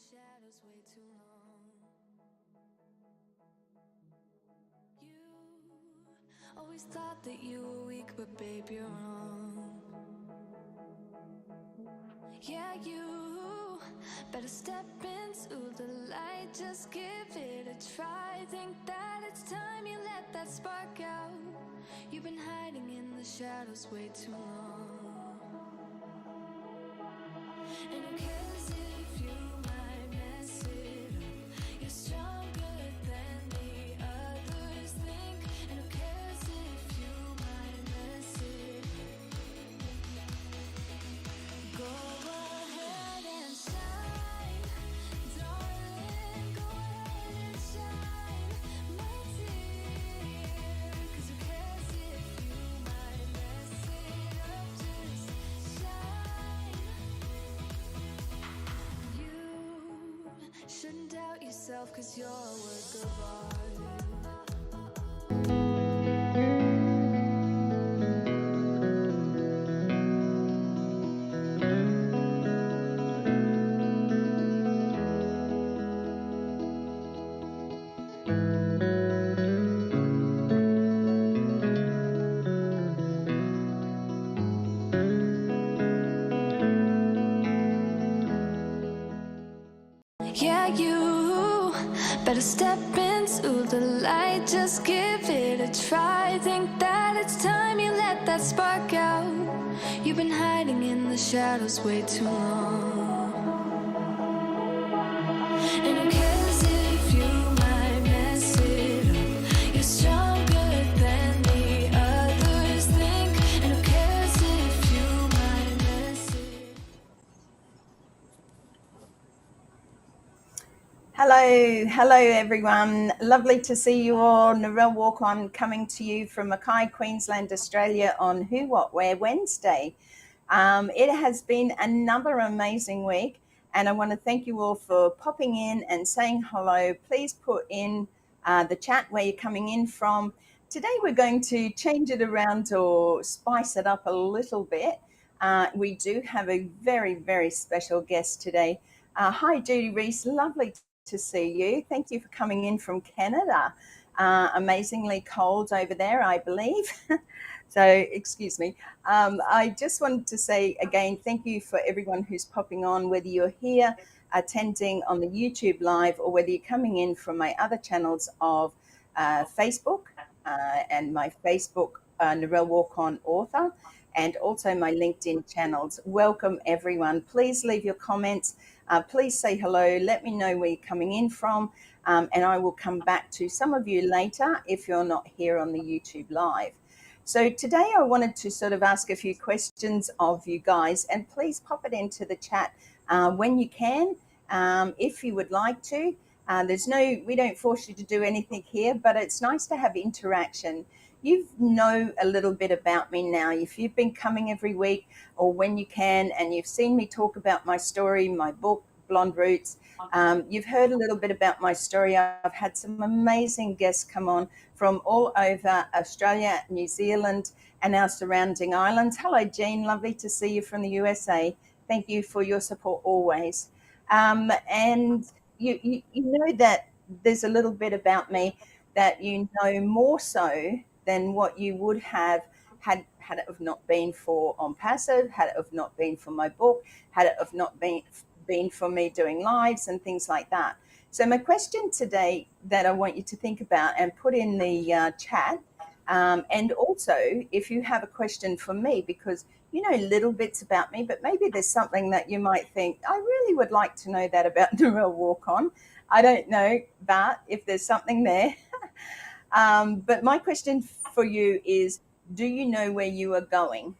shadows way too long. You always thought that you were weak, but babe, you're wrong. Yeah, you better step into the light, just give it a try. Think that it's time you let that spark out. You've been hiding in the shadows way too long. And who cares if you might mess it up? You're stronger than the others think. And who cares if you might mess it up? Go ahead and shine, darling. Go ahead and shine, my dear. 'Cause who cares if you might mess it up? Just shine. You shouldn't doubt yourself, 'cause you're a work of art. Yeah, you better step into the light, just give it a try. Think that it's time you let that spark out. You've been hiding in the shadows way too long. And who cares if you might mess it up? You're stronger than the others think. And who cares if you might mess it up? Hello everyone. Lovely to see you all. Narelle Warcon coming to you from Mackay, Queensland, Australia on Who, What, Where Wednesday. It has been another amazing week, and I want to thank you all for popping in and saying hello. Please put in the chat where you're coming in from. Today we're going to change it around or spice it up a little bit. We do have a very, very special guest today. Hi, Judy Reese. Lovely to see you. Thank you for coming in from Canada. Amazingly cold over there, I believe. So, excuse me. I just wanted to say again, thank you for everyone who's popping on, whether you're here attending on the YouTube live or whether you're coming in from my other channels of Facebook and my Facebook, Narelle Warcon author, and also my LinkedIn channels. Welcome everyone. Please leave your comments. Please say hello. Let me know where you're coming in from, and I will come back to some of you later if you're not here on the YouTube live. So today I wanted to sort of ask a few questions of you guys, and please pop it into the chat when you can, if you would like to. We don't force you to do anything here, but it's nice to have interaction. You know a little bit about me now. If you've been coming every week or when you can, and you've seen me talk about my story, my book, Blonde Roots, you've heard a little bit about my story. I've had some amazing guests come on from all over Australia, New Zealand, and our surrounding islands. Hello, Jean. Lovely to see you from the USA. Thank you for your support always. And you know that there's a little bit about me that you know more so than what you would have had it have not been for ONPASSIVE, had it have not been for my book, had it have not been for me doing lives and things like that. So my question today that I want you to think about and put in the chat, and also if you have a question for me, because you know little bits about me, but maybe there's something that you might think, I really would like to know that about Narelle Warcon. I don't know, but if there's something there. But my question for you is, do you know where you are going?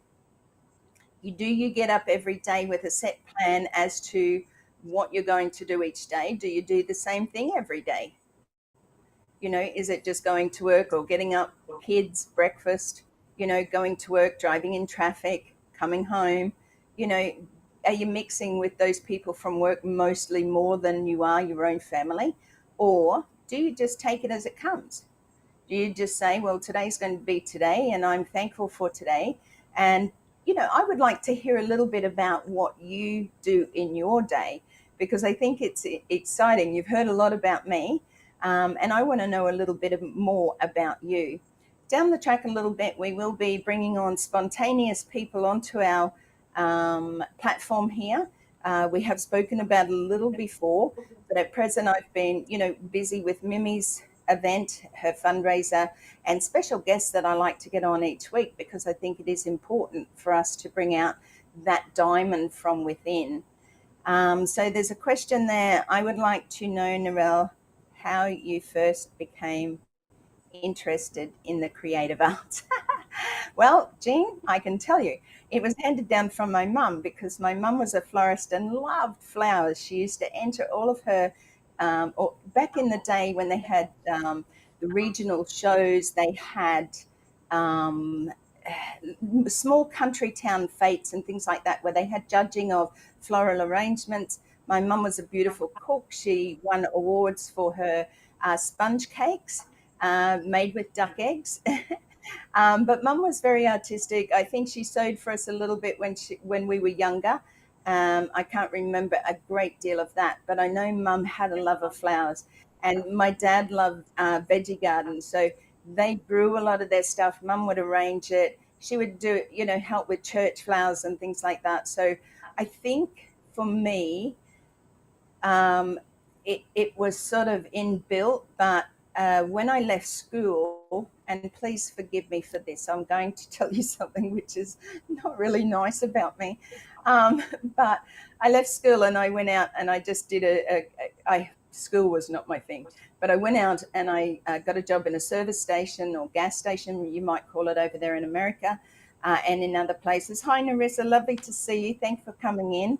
Do you get up every day with a set plan as to what you're going to do each day? Do you do the same thing every day? You know, is it just going to work or getting up, kids, breakfast, you know, going to work, driving in traffic, coming home? You know, are you mixing with those people from work mostly more than you are your own family? Or do you just take it as it comes? Do you just say, well, today's going to be today and I'm thankful for today? And, you know, I would like to hear a little bit about what you do in your day, because I think it's exciting. You've heard a lot about me, and I want to know a little bit more about you. Down the track a little bit, we will be bringing on spontaneous people onto our platform here. We have spoken about a little before, but at present I've been, busy with Mimi's event, her fundraiser, and special guests that I like to get on each week, because I think it is important for us to bring out that diamond from within. So there's a question there. I would like to know, Narelle, how you first became interested in the creative arts. Well, Jean, I can tell you, it was handed down from my mum, because my mum was a florist and loved flowers. She used to enter all of her, or back in the day when they had the regional shows, they had um, small country town fetes and things like that, where they had judging of floral arrangements. My mum was a beautiful cook. She won awards for her sponge cakes made with duck eggs. But mum was very artistic. I think she sewed for us a little bit when we were younger. I can't remember a great deal of that, but I know mum had a love of flowers. And my dad loved veggie gardens. So they grew a lot of their stuff. Mum would arrange it. She would do, help with church flowers and things like that. So I think for me, it was sort of inbuilt, but when I left school, and please forgive me for this, I'm going to tell you something which is not really nice about me. But I left school and I went out and I just did school was not my thing, but I went out and I got a job in a service station, or gas station, you might call it over there in America, and in other places. Hi, Narissa, lovely to see you. Thanks for coming in.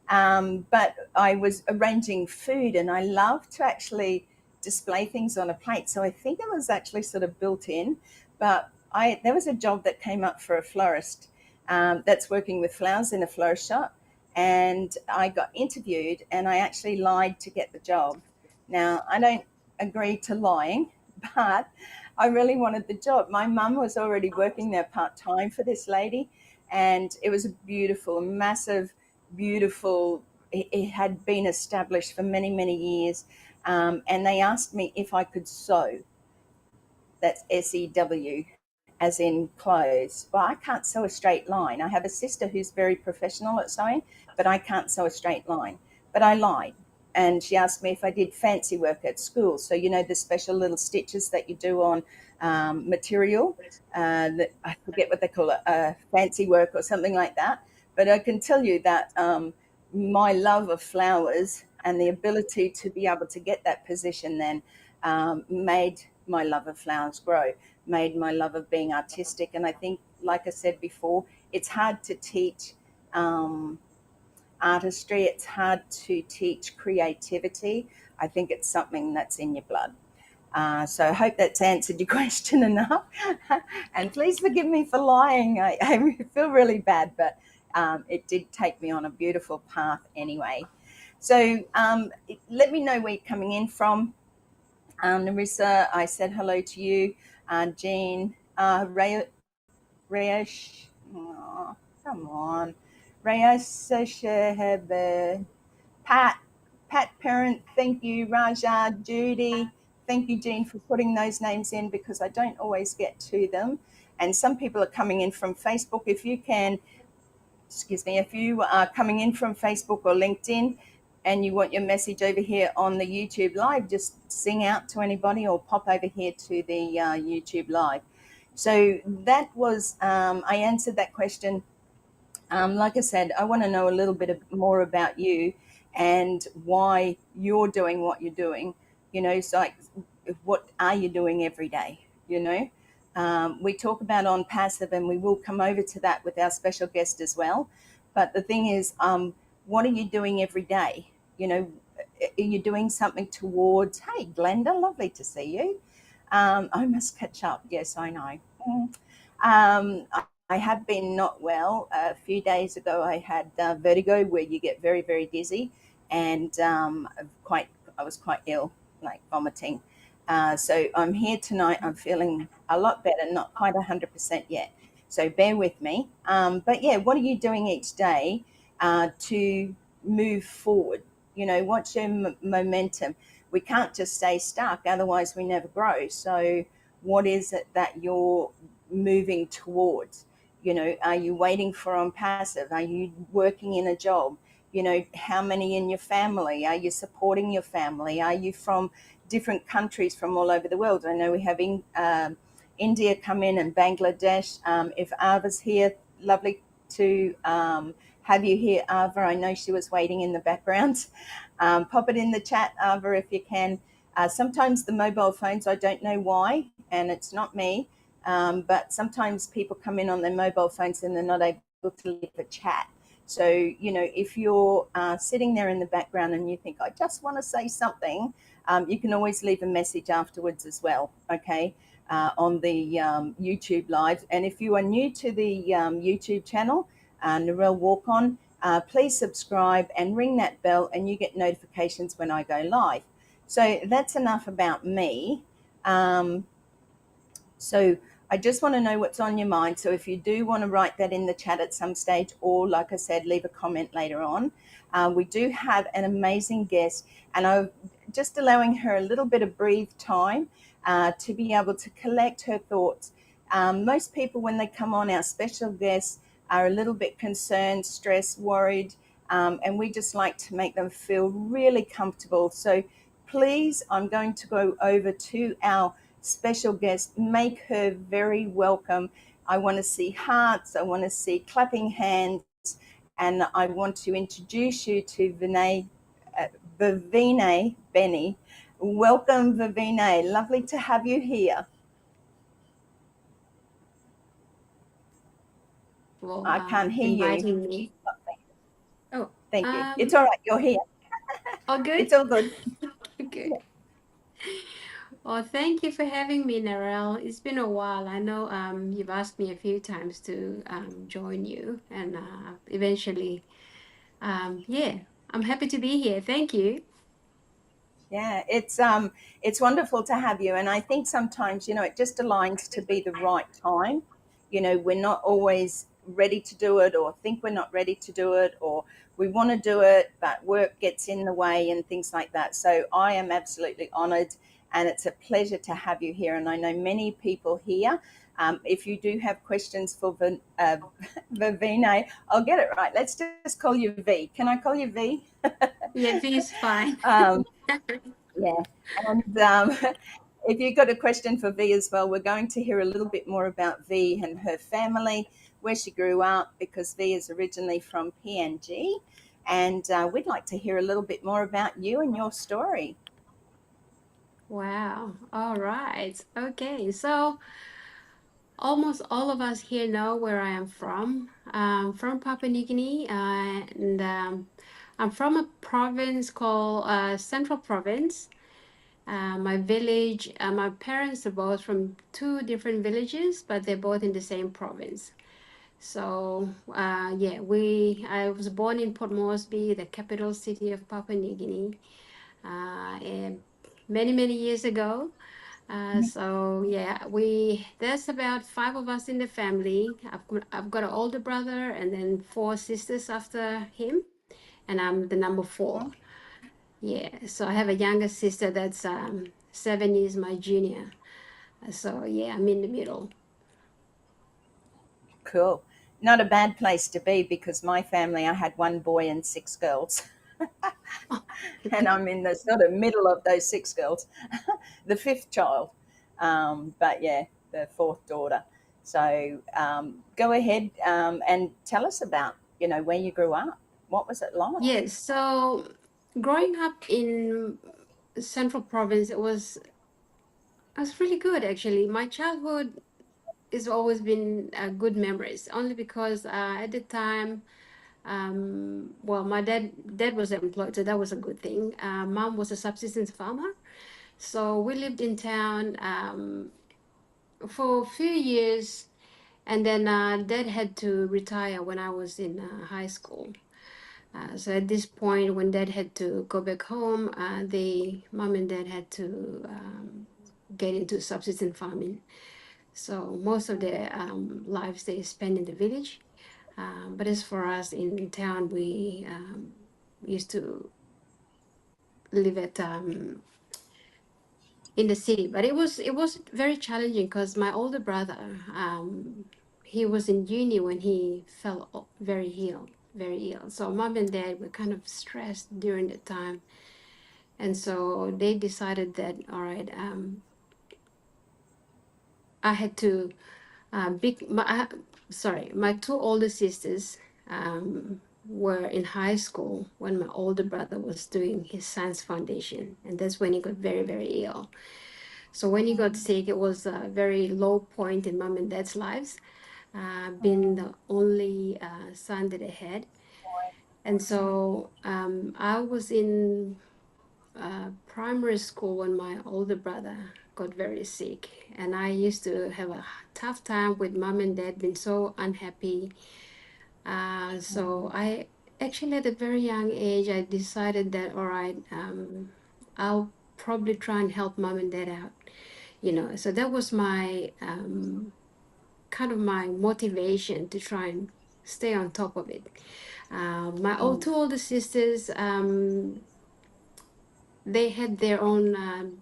But I was arranging food, and I love to actually display things on a plate. So I think it was actually sort of built in. But there was a job that came up for a florist that's working with flowers in a florist shop. And I got interviewed, and I actually lied to get the job. Now, I don't agree to lying, but I really wanted the job. My mum was already working there part-time for this lady, and it was a beautiful, massive, beautiful, it had been established for many, many years. And they asked me if I could sew. That's SEW, as in clothes. Well, I can't sew a straight line. I have a sister who's very professional at sewing, but I can't sew a straight line. But I lied. And she asked me if I did fancy work at school. So, the special little stitches that you do on material, that I forget what they call it, fancy work or something like that. But I can tell you that my love of flowers and the ability to be able to get that position then made my love of flowers grow, made my love of being artistic. And I think, like I said before, it's hard to teach artistry. It's hard to teach creativity. I think it's something that's in your blood. So I hope that's answered your question enough. And please forgive me for lying. I feel really bad, but it did take me on a beautiful path anyway. So let me know where you're coming in from. Narissa, I said hello to you. Jean, Rayesh, oh, come on. Rayesh, Pat Parent, thank you. Raja, Judy, thank you, Jean, for putting those names in, because I don't always get to them. And some people are coming in from Facebook. If you are coming in from Facebook or LinkedIn and you want your message over here on the YouTube live, just sing out to anybody or pop over here to the YouTube live. So that was, I answered that question. Like I said, I want to know a little bit more about you and why you're doing what you're doing. So like, what are you doing every day? We talk about ONPASSIVE, and we will come over to that with our special guest as well. But the thing is, what are you doing every day? Are you doing something towards, hey, Glenda, lovely to see you. I must catch up. Yes, I know. I have been not well. A few days ago, I had vertigo, where you get very, very dizzy, and I was quite ill, like vomiting. So I'm here tonight. I'm feeling a lot better, not quite 100% yet. So bear with me. But yeah, what are you doing each day to move forward? what's your momentum? We can't just stay stuck, otherwise we never grow. So what is it that you're moving towards? Are you waiting for on passive? Are you working in a job? How many in your family? Are you supporting your family? Are you from different countries from all over the world? I know we have India come in and Bangladesh. If Ava's here, lovely to have you here, Ava. I know she was waiting in the background. Pop it in the chat, Ava, if you can. Sometimes the mobile phones, I don't know why, and it's not me, but sometimes people come in on their mobile phones and they're not able to leave a chat. So, if you're sitting there in the background and you think, I just want to say something, you can always leave a message afterwards as well, okay, on the YouTube live. And if you are new to the YouTube channel, Narelle Warcon, please subscribe and ring that bell and you get notifications when I go live. So that's enough about me. So I just want to know what's on your mind. So if you do want to write that in the chat at some stage, or like I said, leave a comment later on. We do have an amazing guest, and I'm just allowing her a little bit of breathe time to be able to collect her thoughts. Most people, when they come on, our special guests are a little bit concerned, stressed, worried, and we just like to make them feel really comfortable. So please, I'm going to go over to our special guest, make her very welcome. I want to see hearts, I want to see clapping hands, and I want to introduce you to Vavine Benny. Welcome, Vavine. Lovely to have you here. For I can't hear you. inviting me. Oh, Thank you. It's all right. You're here. all good? It's all good. Good. Well, thank you for having me, Narelle. It's been a while. I know you've asked me a few times to join you, and eventually, yeah, I'm happy to be here. Thank you. Yeah, it's wonderful to have you. And I think sometimes, it just aligns to be the right time. We're not always ready to do it, or think we're not ready to do it, or we want to do it, but work gets in the way and things like that. So I am absolutely honored, and it's a pleasure to have you here. And I know many people here. If you do have questions for Vavine, I'll get it right. Let's just call you V. Can I call you V? Yeah, V is fine. Yeah, and if you've got a question for V as well, we're going to hear a little bit more about V and her family, where she grew up, because V is originally from PNG, and we'd like to hear a little bit more about you and your story. Wow. All right. Okay. So almost all of us here know where I am from. From Papua New Guinea, and I'm from a province called Central Province. My village, my parents are both from two different villages, but they're both in the same province. So yeah, I was born in Port Moresby, the capital city of Papua New Guinea, and many years ago. So yeah, there's about five of us in the family. I've got an older brother and then four sisters after him, and I'm the number four. Yeah, so I have a younger sister that's 7 years my junior. So yeah, I'm in the middle. Cool. Not a bad place to be, because my family, I had one boy and six girls. And I'm in the sort of middle of those six girls, the fifth child. But yeah, the fourth daughter. So go ahead and tell us about, where you grew up. What was it like? Yes, so growing up in Central Province, it was really good actually. My childhood has always been good memories, only because at the time, well, my dad was employed, so that was a good thing. Mom was a subsistence farmer, so we lived in town for a few years, and then dad had to retire when I was in high school. So at this point, when dad had to go back home, the mom and dad had to get into subsistence farming. So most of their lives they spend in the village. But as for us in town, we used to live at in the city. But it was very challenging because my older brother, he was in uni when he fell very ill. So mom and dad were kind of stressed during the time, and so they decided that all right, I had to big my sorry, my two older sisters were in high school when my older brother was doing his science foundation, and that's when he got very ill. So when he got sick, it was a very low point in mom and dad's lives, being the only son that they had. And so I was in primary school when my older brother got very sick, and I used to have a tough time with mom and dad, been so unhappy. So I actually, at a very young age, I decided that all right, I'll probably try and help mom and dad out. So that was my kind of my motivation to try and stay on top of it. My two older sisters, they had their own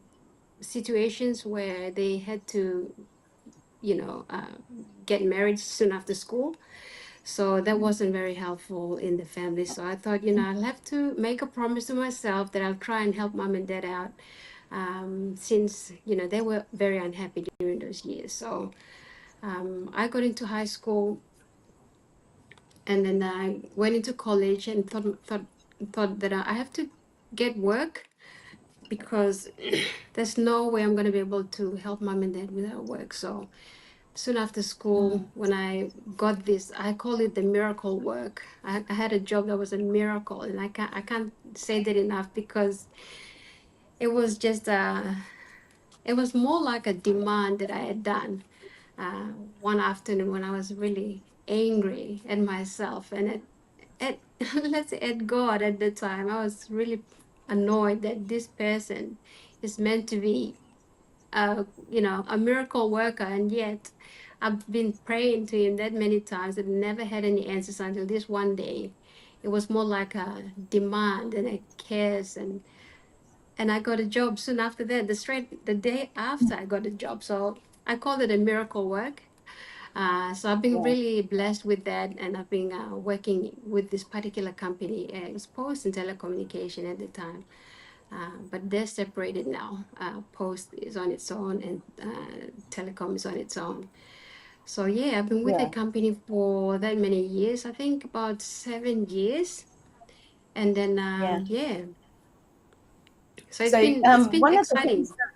situations where they had to, get married soon after school. So that wasn't very helpful in the family. So I thought, I'll have to make a promise to myself that I'll try and help mom and dad out, since, they were very unhappy during those years. So I got into high school, and then I went into college and thought that I have to get work, because there's no way I'm going to be able to help mom and dad without work. So soon after school, when I got this, I call it the miracle work. I had a job that was a miracle, and I can't say that enough, because it was just it was more like a demand that I had done one afternoon when I was really angry at myself and at let's say at God at the time. I was really annoyed that this person is meant to be a miracle worker, and yet I've been praying to him that many times and never had any answers until this one day. It was more like a demand and a curse, and I got a job soon after that. The day after I got a job, so I called it a miracle work. So I've been Yeah, really blessed with that, and I've been working with this particular company. It was Post and Telecommunication at the time, but they're separated now. Post is on its own, and Telecom is on its own. So yeah, I've been with the yeah, company for that many years. I think about 7 years, and then yeah. yeah. So it's So been one of the things, exciting.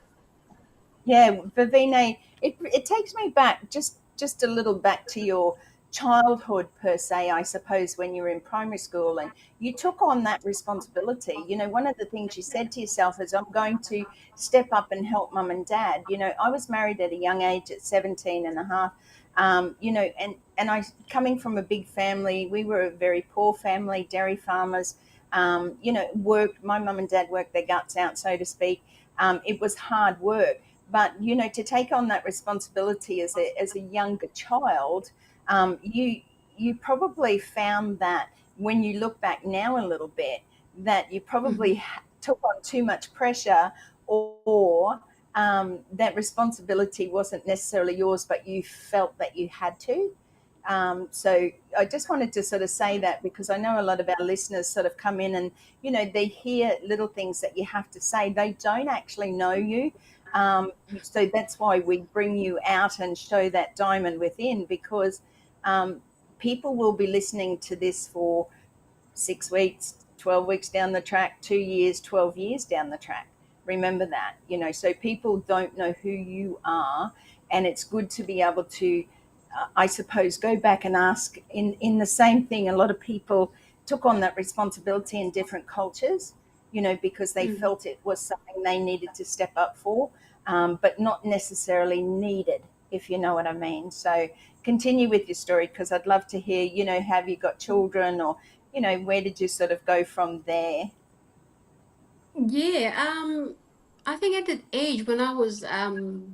yeah, Vavine, it takes me back just a little back to your childhood per se, I suppose, when you were in primary school and you took on that responsibility. One of the things you said to yourself is, I'm going to step up and help mum and dad. I was married at a young age at 17 and a half. And I, coming from a big family, we were a very poor family, dairy farmers. Worked. My mum and dad worked their guts out, so to speak. It was hard work, but to take on that responsibility as a younger child, you probably found that when you look back now a little bit, that you probably Mhm. took on too much pressure, or that responsibility wasn't necessarily yours, but you felt that you had to. So I just wanted to sort of say that, because I know a lot of our listeners sort of come in and they hear little things that you have to say. They don't actually know you. So that's why we bring you out and show that diamond within, because um, people will be listening to this for 6 weeks, 12 weeks down the track, 2 years, 12 years down the track. Remember that, so people don't know who you are. And it's good to be able to, I suppose, go back and ask in the same thing. A lot of people took on that responsibility in different cultures, because they Mhm. felt it was something they needed to step up for, but not necessarily needed, if you know what I mean. So continue with your story, because I'd love to hear, have you got children, or where did you sort of go from there? Yeah, I think at that age when I was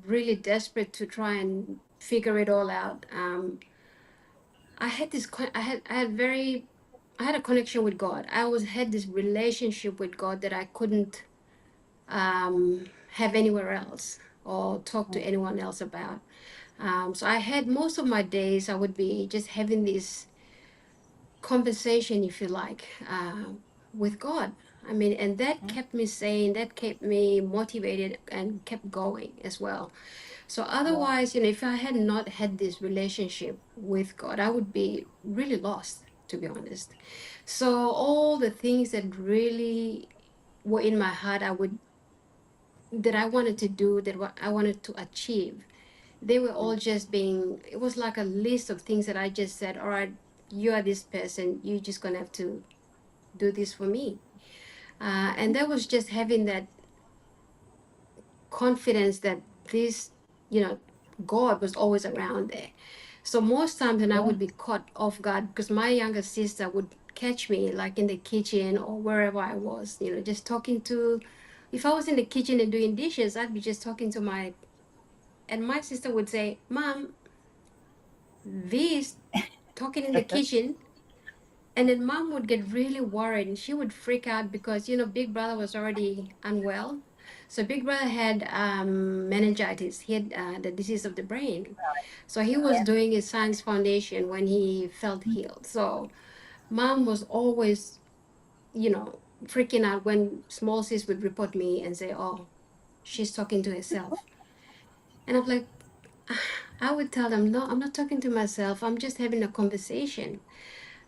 really desperate to try and figure it all out, I had this I had a connection with God. I always had this relationship with God that I couldn't have anywhere else or talk to mm, anyone else about. So I had most of my days, I would be just having this conversation, if you like, with God. I mean, and that mm, kept me sane, that kept me motivated and kept going as well. So yeah, otherwise, if I had not had this relationship with God, I would be really lost, to be honest. So all the things that really were in my heart, that I wanted to do, that what I wanted to achieve, they were all mm, just being, it was like a list of things that I just said, all right, you are this person, you're just gonna have to do this for me. And that was just having that confidence that this, you know, God was always around there. So most times, and I yeah, would be caught off guard because my younger sister would catch me like in the kitchen or wherever I was, just talking to, if I was in the kitchen and doing dishes, I'd be just talking to and my sister would say, Mom, this talking in the kitchen. And then mom would get really worried and she would freak out because, Big Brother was already unwell. So Big Brother had meningitis. He had the disease of the brain. So he was yeah, doing his science foundation when he felt healed. So mom was always, freaking out when small sis would report me and say, oh, she's talking to herself. And I'm like, I would tell them, no, I'm not talking to myself. I'm just having a conversation.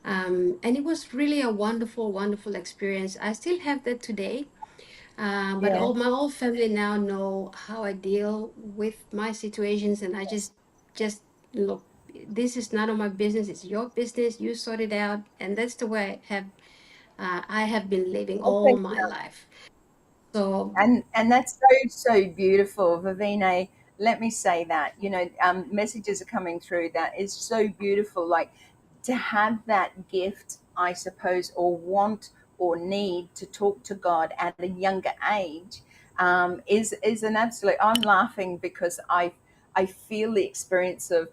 And it was really a wonderful, wonderful experience. I still have that today. But yeah. all my whole family now know how I deal with my situations, and I just look. This is none of my business. It's your business. You sort it out, and that's the way I have been living Well, all thank my you. life. So And that's so beautiful, Vavine. Let me say that, messages are coming through that is so beautiful. Like, to have that gift, I suppose, or want or need to talk to God at a younger age, is an absolute. I'm laughing because I feel the experience of,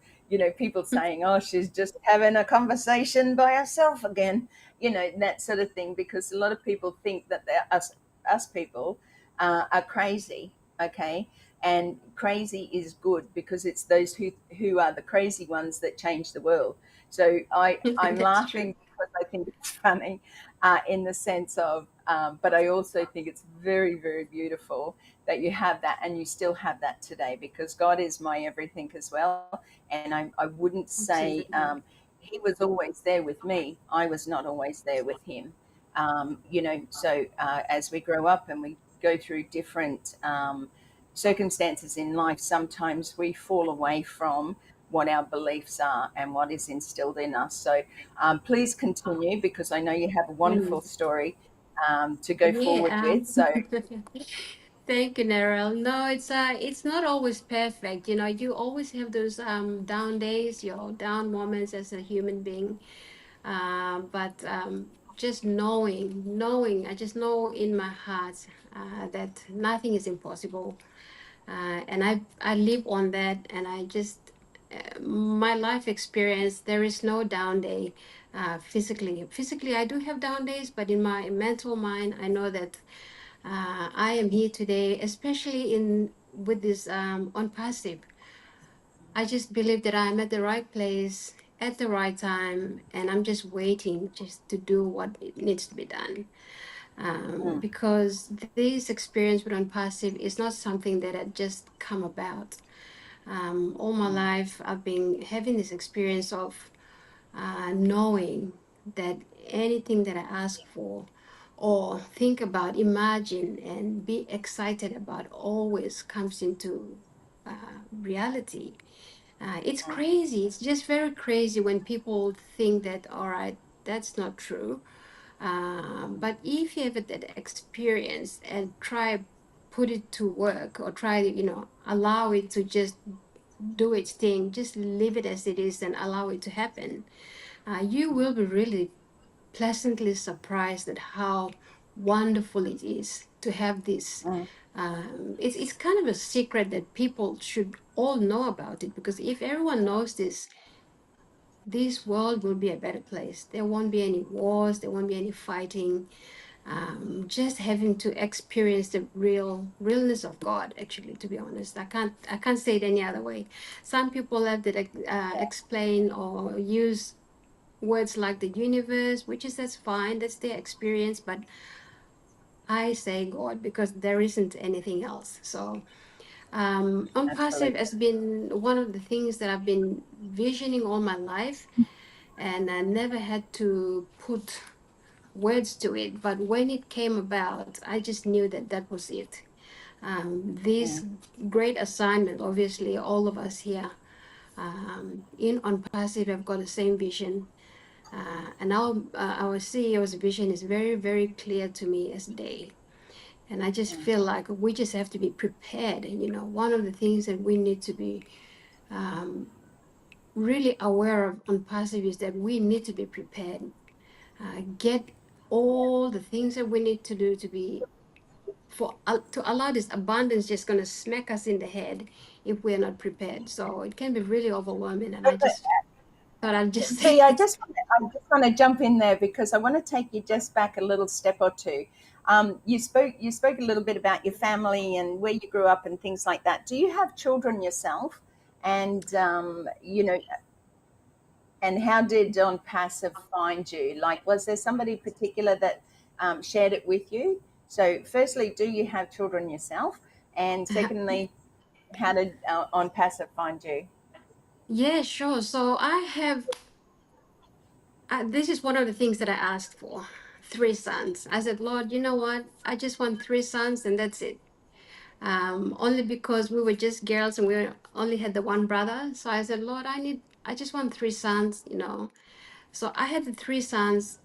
people saying, "Oh, she's just having a conversation by herself again," that sort of thing. Because a lot of people think that they're us people are crazy. Okay, and crazy is good because it's those who are the crazy ones that change the world. So I'm that's true. laughing because I think it's funny, in the sense of, but I also think it's very, very beautiful that you have that and you still have that today, because God is my everything as well. And I wouldn't say, Absolutely. he was always there with me. I was not always there with him. So as we grow up and we go through different circumstances in life, sometimes we fall away from what our beliefs are and what is instilled in us. So please continue, because I know you have a wonderful Mm. story to go forward Yeah. with. So Thank you, Narelle. No, it's not always perfect. You always have those down days, your down moments as a human being. But just knowing, I just know in my heart that nothing is impossible, and I live on that, and I just my life experience. There is no down day. Physically, I do have down days, but in my mental mind, I know that I am here today, especially in with this on passive. I just believe that I'm at the right place at the right time, and I'm just waiting just to do what it needs to be done. mm, Because this experience with Unpassive is not something that had just come about. All my mm, life, I've been having this experience of knowing that anything that I ask for or think about, imagine, and be excited about always comes into reality. It's mm, crazy. It's just very crazy when people think that, all right, that's not true. But if you have that experience and try put it to work or try, allow it to just do its thing, just leave it as it is and allow it to happen, you will be really pleasantly surprised at how wonderful it is to have this. mm, It's kind of a secret that people should all know about it, because if everyone knows this world will be a better place. There won't be any wars, there won't be any fighting. just having to experience the realness of God. Actually, to be honest, I can't say it any other way. Some people have that explain or use words like the universe, which is that's fine, that's their experience, but I say God because there isn't anything else. So unpassive Absolutely. has been one of the things that I've been visioning all my life, and I never had to put words to it. But when it came about, I just knew that that was it. Yeah. This great assignment, obviously, all of us here in ONPASSIVE have got the same vision. And our CEO's vision is very, very clear to me as day. And I just feel like we just have to be prepared. One of the things that we need to be really aware of on passive is that we need to be prepared. Get all the things that we need to do to be for to allow this abundance just going to smack us in the head if we're not prepared. So it can be really overwhelming. And I just thought I'd just say See, it. I just want to jump in there because I want to take you just back a little step or two. You spoke a little bit about your family and where you grew up and things like that. Do you have children yourself? And and how did On Passive find you? Like, was there somebody particular that shared it with you? So, firstly, do you have children yourself? And secondly, how did On Passive find you? Yeah, sure. So I have, this is one of the things that I asked for, three sons. I said, Lord, you know what? I just want three sons and that's it. Only because we were just girls and we only had the one brother. So I said, Lord, I just want three sons. So I had the three sons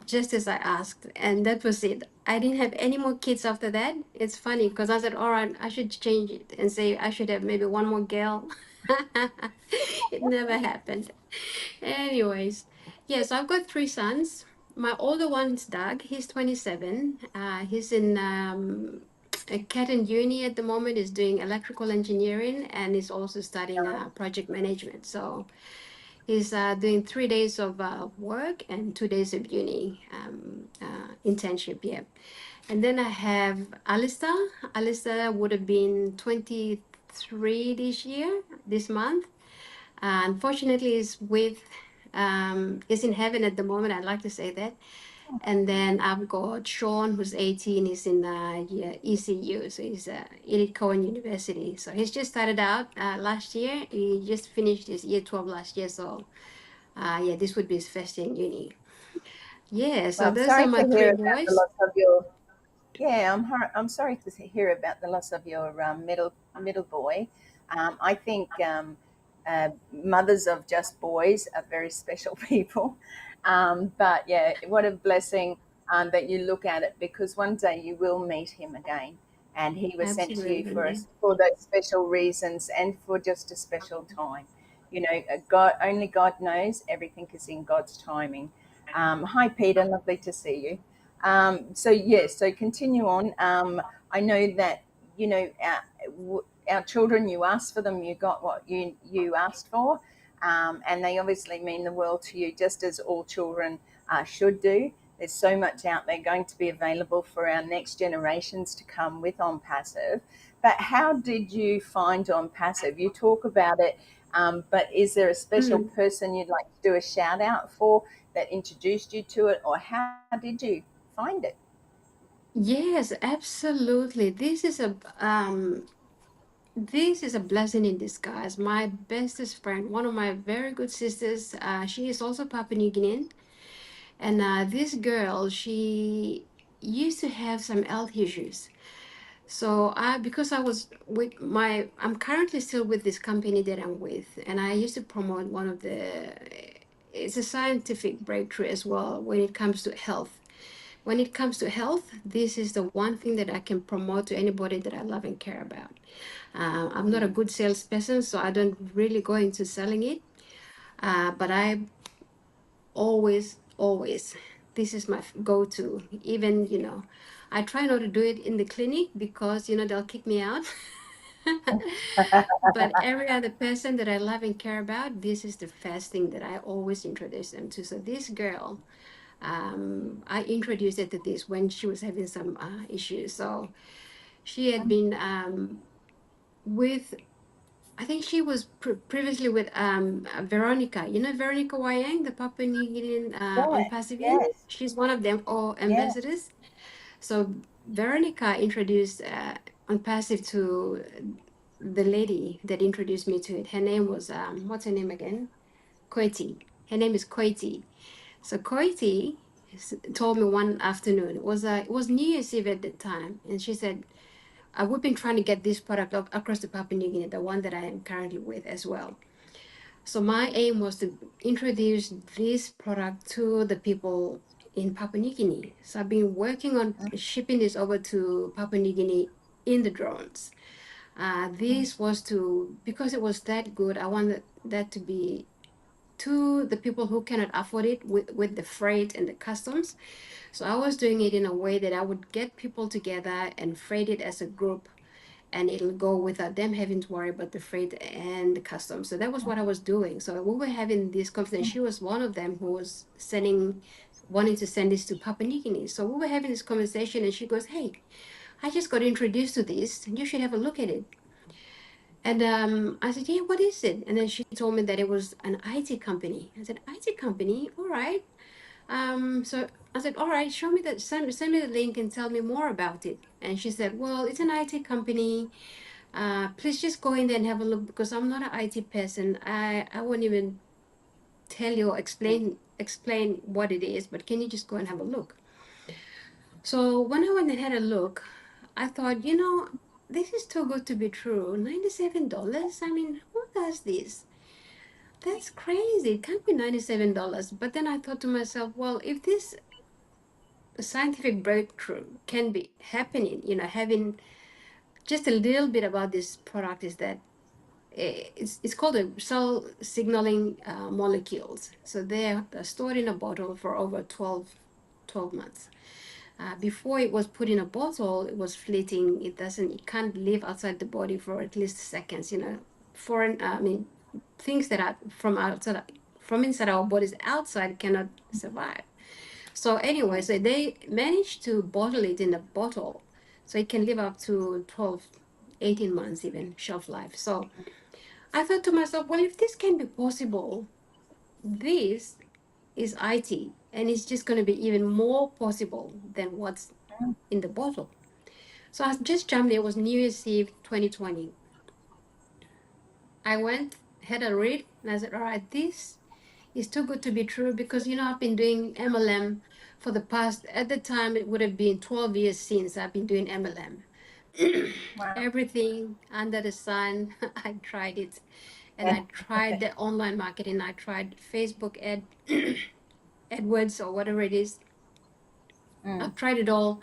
just as I asked, and that was it. I didn't have any more kids after that. It's funny because I said, all right, I should change it and say I should have maybe one more girl. It never happened. Anyways, yes, I've got three sons. My older one's Doug. He's 27. He's in a cat in uni at the moment. Is doing electrical engineering and is also studying project management. So he's doing 3 days of work and 2 days of uni internship. Yeah. And then I have Alistair. Alistair would have been 23 this month. Unfortunately, is in heaven at the moment. I'd like to say that. And then I've got Sean, who's 18. He's in yeah, ECU, so he's Elite Cohen University. So he's just started out last year. He just finished his year 12 last year. So yeah, this would be his first year in uni. Yeah, so Well, I'm those are sorry my to three hear about the boys. loss of your. Yeah, I'm sorry to hear about the loss of your middle boy. I think mothers of just boys are very special people. But yeah, what a blessing that you look at it because one day you will meet him again, and he was sent to you for Absolutely. us for those special reasons and for just a special time. God only God knows everything is in God's timing. Hi, Peter, lovely to see you. So yes, so continue on. I know that our children. You asked for them, you got what you asked for, and they obviously mean the world to you, just as all children should do. There's so much out there going to be available for our next generations to come with On Passive. But how did you find On Passive? You talk about it, but is there a special Mm. person you'd like to do a shout out for that introduced you to it, or how did you find it? Yes, absolutely. This is a blessing in disguise. My bestest friend, one of my very good sisters, she is also Papua New Guinean. And this girl, she used to have some health issues. So because I was with I'm currently still with this company that I'm with, and I used to promote it's a scientific breakthrough as well when it comes to health. When it comes to health, this is the one thing that I can promote to anybody that I love and care about. I'm not a good salesperson, so I don't really go into selling it. But I always, this is my go-to. Even, I try not to do it in the clinic because, they'll kick me out. But every other person that I love and care about, this is the first thing that I always introduce them to. So this girl, I introduced her to this when she was having some issues. So she had been with, I think she was previously with Veronica. You know Veronica Wayang, the Papua New Guinean Yeah, ONPASSIVE. yes, She's one of them, or yeah. ambassadors. So Veronica introduced ONPASSIVE to the lady that introduced me to it. Her name was what's her name again? Koiti. Her name is Koiti. So Koiti told me one afternoon, it was New Year's Eve at the time, and she said, we've been trying to get this product across the Papua New Guinea, the one that I am currently with as well. So my aim was to introduce this product to the people in Papua New Guinea. So I've been working on shipping this over to Papua New Guinea in the drones. This was because it was that good, I wanted that to be to the people who cannot afford it with the freight and the customs. So I was doing it in a way that I would get people together and freight it as a group, and it'll go without them having to worry about the freight and the customs. So that was what I was doing. So we were having this conversation. She was one of them who was wanting to send this to Papua New Guinea. So we were having this conversation, and she goes, "Hey, I just got introduced to this, and you should have a look at it." And I said, "Yeah, what is it?" And then she told me that it was an IT company. I said, "IT company? All right." So I said, "All right, show me that, send me the link and tell me more about it." And she said, "Well, it's an IT company. Please just go in there and have a look, because I'm not an IT person. I won't even tell you or explain what it is, but can you just go and have a look?" So when I went and had a look, I thought, this is too good to be true. $97? I mean, who does this? That's crazy. It can't be $97. But then I thought to myself, well, if this scientific breakthrough can be happening, having just a little bit about this product is that it's called a cell signaling molecules. So they're stored in a bottle for over 12 months. Before it was put in a bottle, it was fleeting. It can't live outside the body for at least seconds. Foreign, I mean, things that are from inside our bodies outside cannot survive. So anyway, so they managed to bottle it in a bottle, so it can live up to 12, 18 months even shelf life. So I thought to myself, well, if this can be possible, this is IT, and it's just going to be even more possible than what's in the bottle. So I just jumped in. It was New Year's Eve 2020. I went, had a read, and I said, all right, this is too good to be true, because, I've been doing MLM for the past, at the time, it would have been 12 years since I've been doing MLM. Wow. Everything under the sun, I tried it. And Yeah. I tried the online marketing. I tried Facebook AdWords or whatever it is. I've tried it all.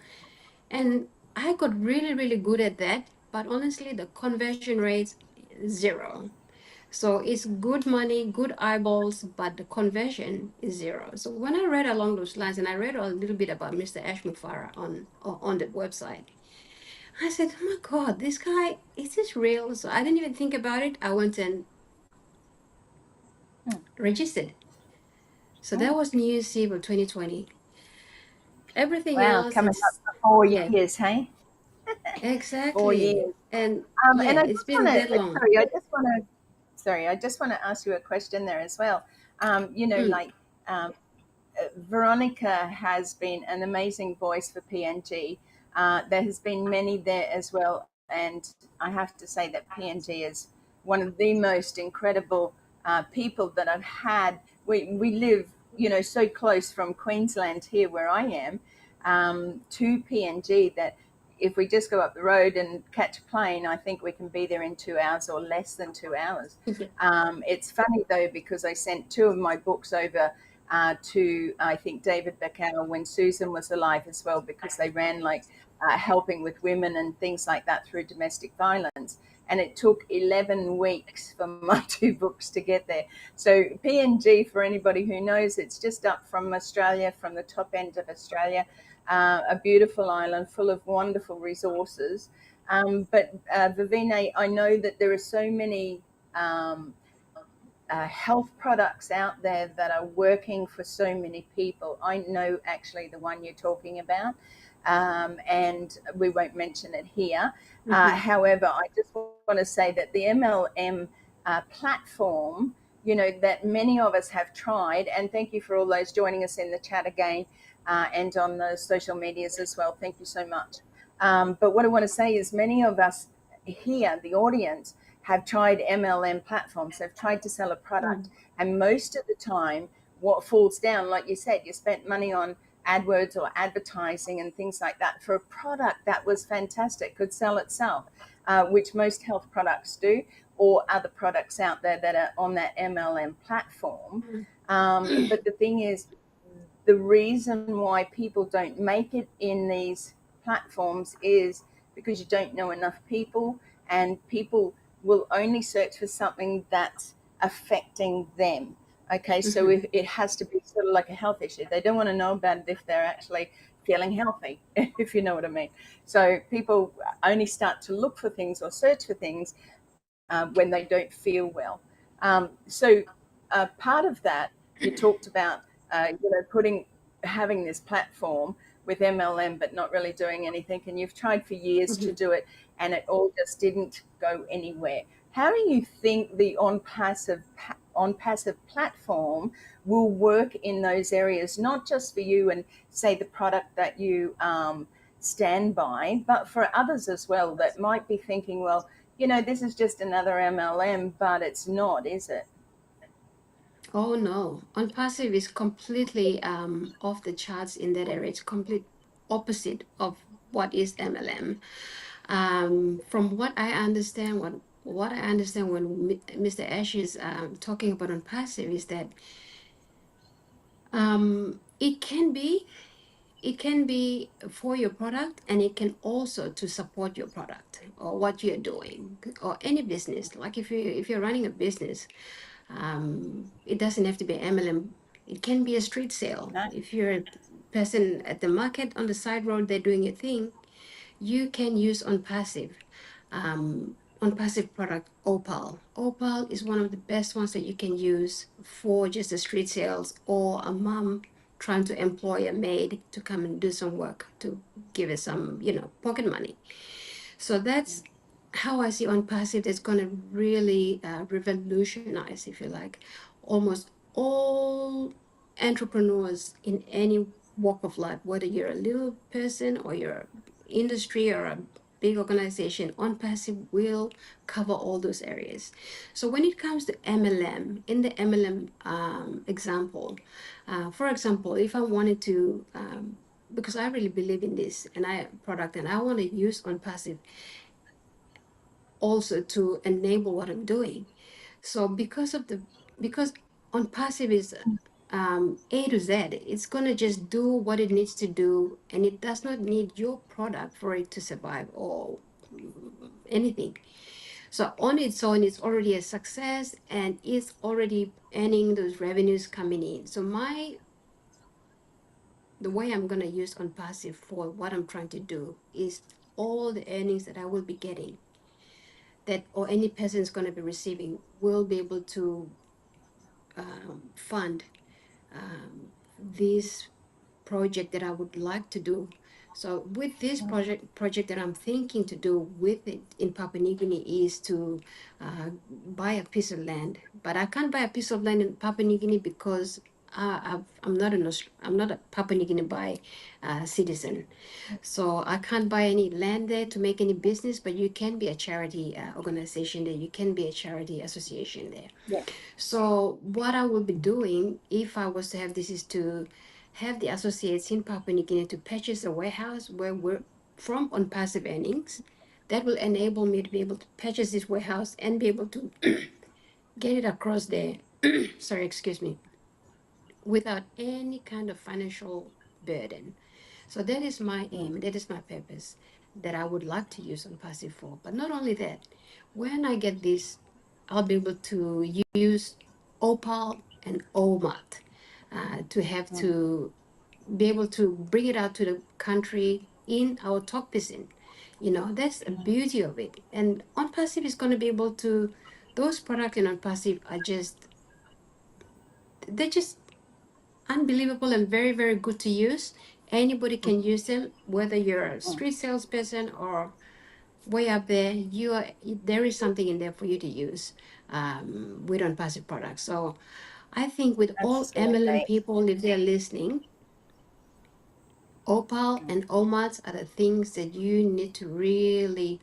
And I got really, really good at that. But honestly, the conversion rate's zero. So it's good money, good eyeballs, but the conversion is zero. So when I read along those lines, and I read a little bit about Mr. AshMufareh on the website, I said, "Oh my God, this guy, is this real?" So I didn't even think about it. I went and registered. So that was New Year's Eve of 2020. Everything Wow, else, coming up it's, for 4 yeah, years, hey? 4 years. exactly. And And yeah, I it's just want been that to, long. sorry, I just want to ask you a question there as well. Mm, Like Veronica has been an amazing voice for PNG. There has been many there as well, and I have to say that PNG is one of the most incredible people that I've had. We live, so close from Queensland here where I am to PNG that if we just go up the road and catch a plane, I think we can be there in 2 hours or less than 2 hours. yeah. It's funny though, because I sent two of my books over to, I think, David Bacall when Susan was alive as well, because they ran like helping with women and things like that through domestic violence. And it took 11 weeks for my two books to get there. So PNG, for anybody who knows, it's just up from Australia, from the top end of Australia, a beautiful island full of wonderful resources. But Vavine, I know that there are so many um, health products out there that are working for so many people. I know actually the one you're talking about, and we won't mention it here. However, I just want to say that the MLM platform, you know, that many of us have tried, and thank you for all those joining us in the chat again, and on the social medias as well. Thank you so much. But what I want to say is many of us here, the audience, have tried MLM platforms. They've tried to sell a product, and most of the time, what falls down, like you said, you spent money on AdWords or advertising and things like that for a product that was fantastic, could sell itself, which most health products do, or other products out there that are on that MLM platform. But the thing is, the reason why people don't make it in these platforms is because you don't know enough people, and people will only search for something that's affecting them. Okay, so it has to be sort of like a health issue. They don't want to know about it if they're actually feeling healthy, if you know what I mean. So people only start to look for things or search for things when they don't feel well. So part of that, you talked about, having this platform with MLM, but not really doing anything. And you've tried for years to do it, and it all just didn't go anywhere. How do you think the ONPASSIVE platform will work in those areas, not just for you and say the product that you stand by, but for others as well that might be thinking, well, you know, this is just another MLM, but it's not, is it? Oh no, ONPASSIVE is completely off the charts in that area. It's complete opposite of what is MLM. From what I understand, what I understand when Mr. Ash is talking about ONPASSIVE is that it can be for your product, and it can also to support your product or what you're doing, or any business. Like if you're running a business, it doesn't have to be MLM. It can be a street sale. No? If you're a person at the market on the side road, they're doing a thing, you can use ONPASSIVE. ONPASSIVE product Opal. Opal is one of the best ones that you can use for just the street sales, or a mom trying to employ a maid to come and do some work to give her some, pocket money. So that's how I see ONPASSIVE. That's going to really revolutionize, if you like, almost all entrepreneurs in any walk of life, whether you're a little person or you're industry or a big organization. ONPASSIVE will cover all those areas. So when it comes to MLM, in the MLM example, for example, if I wanted to, because I really believe in this and I product, and I want to use ONPASSIVE also to enable what I'm doing. So because ONPASSIVE is A to Z, it's gonna just do what it needs to do, and it does not need your product for it to survive or anything. So on its own, it's already a success, and it's already earning those revenues coming in. So the way I'm gonna use ONPASSIVE for what I'm trying to do is all the earnings that I will be getting, that or any person is going to be receiving, will be able to fund this project that I would like to do. So with this project that I'm thinking to do with it in Papua New Guinea is to buy a piece of land. But I can't buy a piece of land in Papua New Guinea because I'm not a Papua New Guinea citizen. So I can't buy any land there to make any business. But you can be a charity organization there. You can be a charity association there. Yeah. So what I will be doing if I was to have this is to have the associates in Papua New Guinea to purchase a warehouse where we're from on passive earnings. That will enable me to be able to purchase this warehouse and be able to get it across there. Sorry, excuse me, without any kind of financial burden. So that is my aim, that is my purpose, that I would like to use ONPASSIVE for. But not only that, when I get this, I'll be able to use Opal and OMAT to have to be able to bring it out to the country in our talk pisin. That's the beauty of it. And ONPASSIVE is going to be able to, those products in ONPASSIVE are just they're just unbelievable and very, very good to use. Anybody can use them, whether you're a street salesperson or way up there. There is something in there for you to use with ONPASSIVE products. So I think with all MLM Absolutely. people, if they're listening, Opal and OMATs are the things that you need to really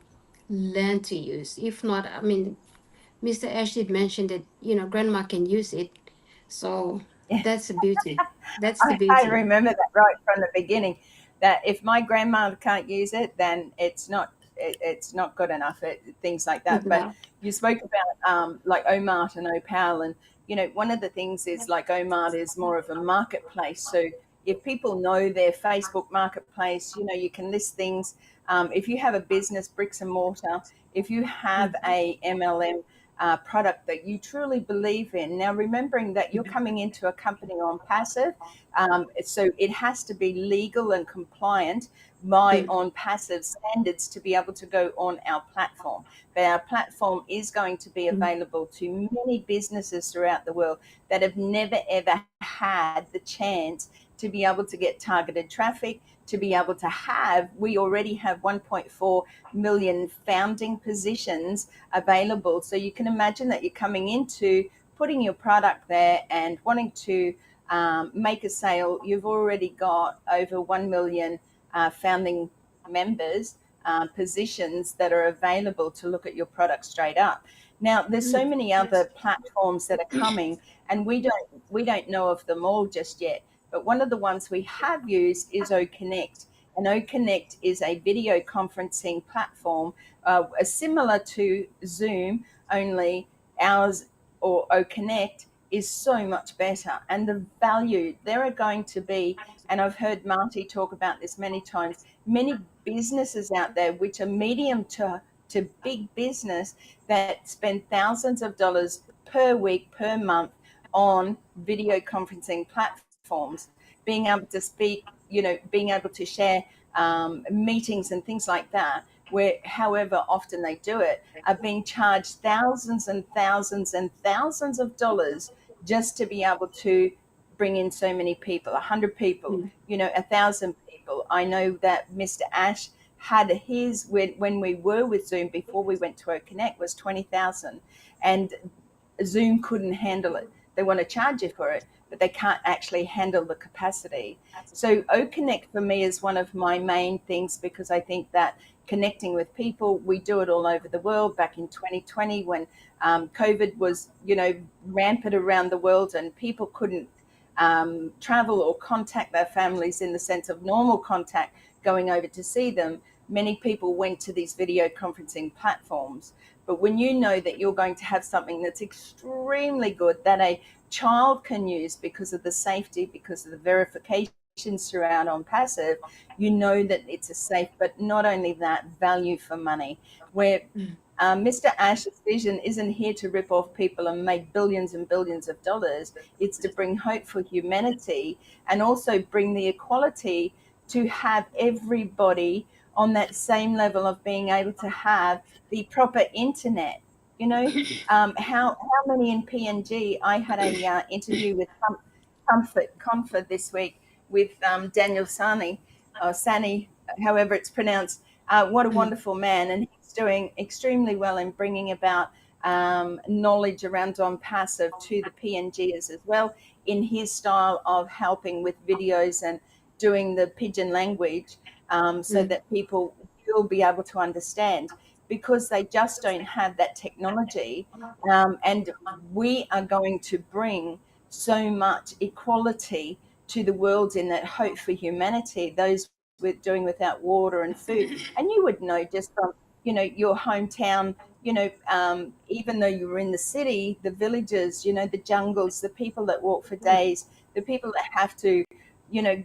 learn to use. If not, I mean, Mr. Ash did mention that, grandma can use it. So that's the beauty. That's the I beauty. remember that right from the beginning. That if my grandma can't use it, then it's not good enough. Things like that. But No. you spoke about like Omart and Opal, and one of the things is like Omart is more of a marketplace. So if people know their Facebook marketplace, you can list things. If you have a business, bricks and mortar, if you have a MLM product that you truly believe in. Now, remembering that you're coming into a company on passive, so it has to be legal and compliant by Mm, on passive standards to be able to go on our platform. But our platform is going to be mm, available to many businesses throughout the world that have never ever had the chance to be able to get targeted traffic, to be able to we already have 1.4 million founding positions available. So you can imagine that you're coming into putting your product there and wanting to make a sale. You've already got over 1 million founding members, positions that are available to look at your product straight up. Now, there's so mm, many other platforms that are coming, and we don't know of them all just yet. But one of the ones we have used is oconnect. And oconnect is a video conferencing platform, similar to Zoom, only ours or oconnect is so much better. And the value there are going to be, and I've heard Marty talk about this many times, many businesses out there which are medium to big business that spend thousands of dollars per week, per month on video conferencing platforms, being able to speak, being able to share meetings and things like that, where however often they do it, are being charged thousands and thousands and thousands of dollars just to be able to bring in so many people, 100 people, mm, 1,000 people. I know that Mr. Ash had his, when we were with Zoom before we went to OConnect, was 20,000, and Zoom couldn't handle it. They want to charge you for it, but they can't actually handle the capacity. So OConnect for me is one of my main things, because I think that connecting with people, we do it all over the world. Back in 2020, when COVID was, rampant around the world and people couldn't travel or contact their families in the sense of normal contact, going over to see them, many people went to these video conferencing platforms. But when you know that you're going to have something that's extremely good, that a child can use because of the safety, because of the verifications throughout on passive, you know that it's a safe, but not only that, value for money. Where mm, Mr. Ash's vision isn't here to rip off people and make billions and billions of dollars. It's to bring hope for humanity and also bring the equality to have everybody on that same level of being able to have the proper internet. How many in PNG? I had a interview with Comfort this week with Daniel Sani, however it's pronounced. What a mm, wonderful man, and he's doing extremely well in bringing about knowledge around on passive to the PNGers as well, in his style of helping with videos and doing the pidgin language, so mm, that people will be able to understand, because they just don't have that technology. And we are going to bring so much equality to the world in that hope for humanity, those with doing without water and food. And you would know just from, your hometown, even though you were in the city, the villages, the jungles, the people that walk for mm, days, the people that have to,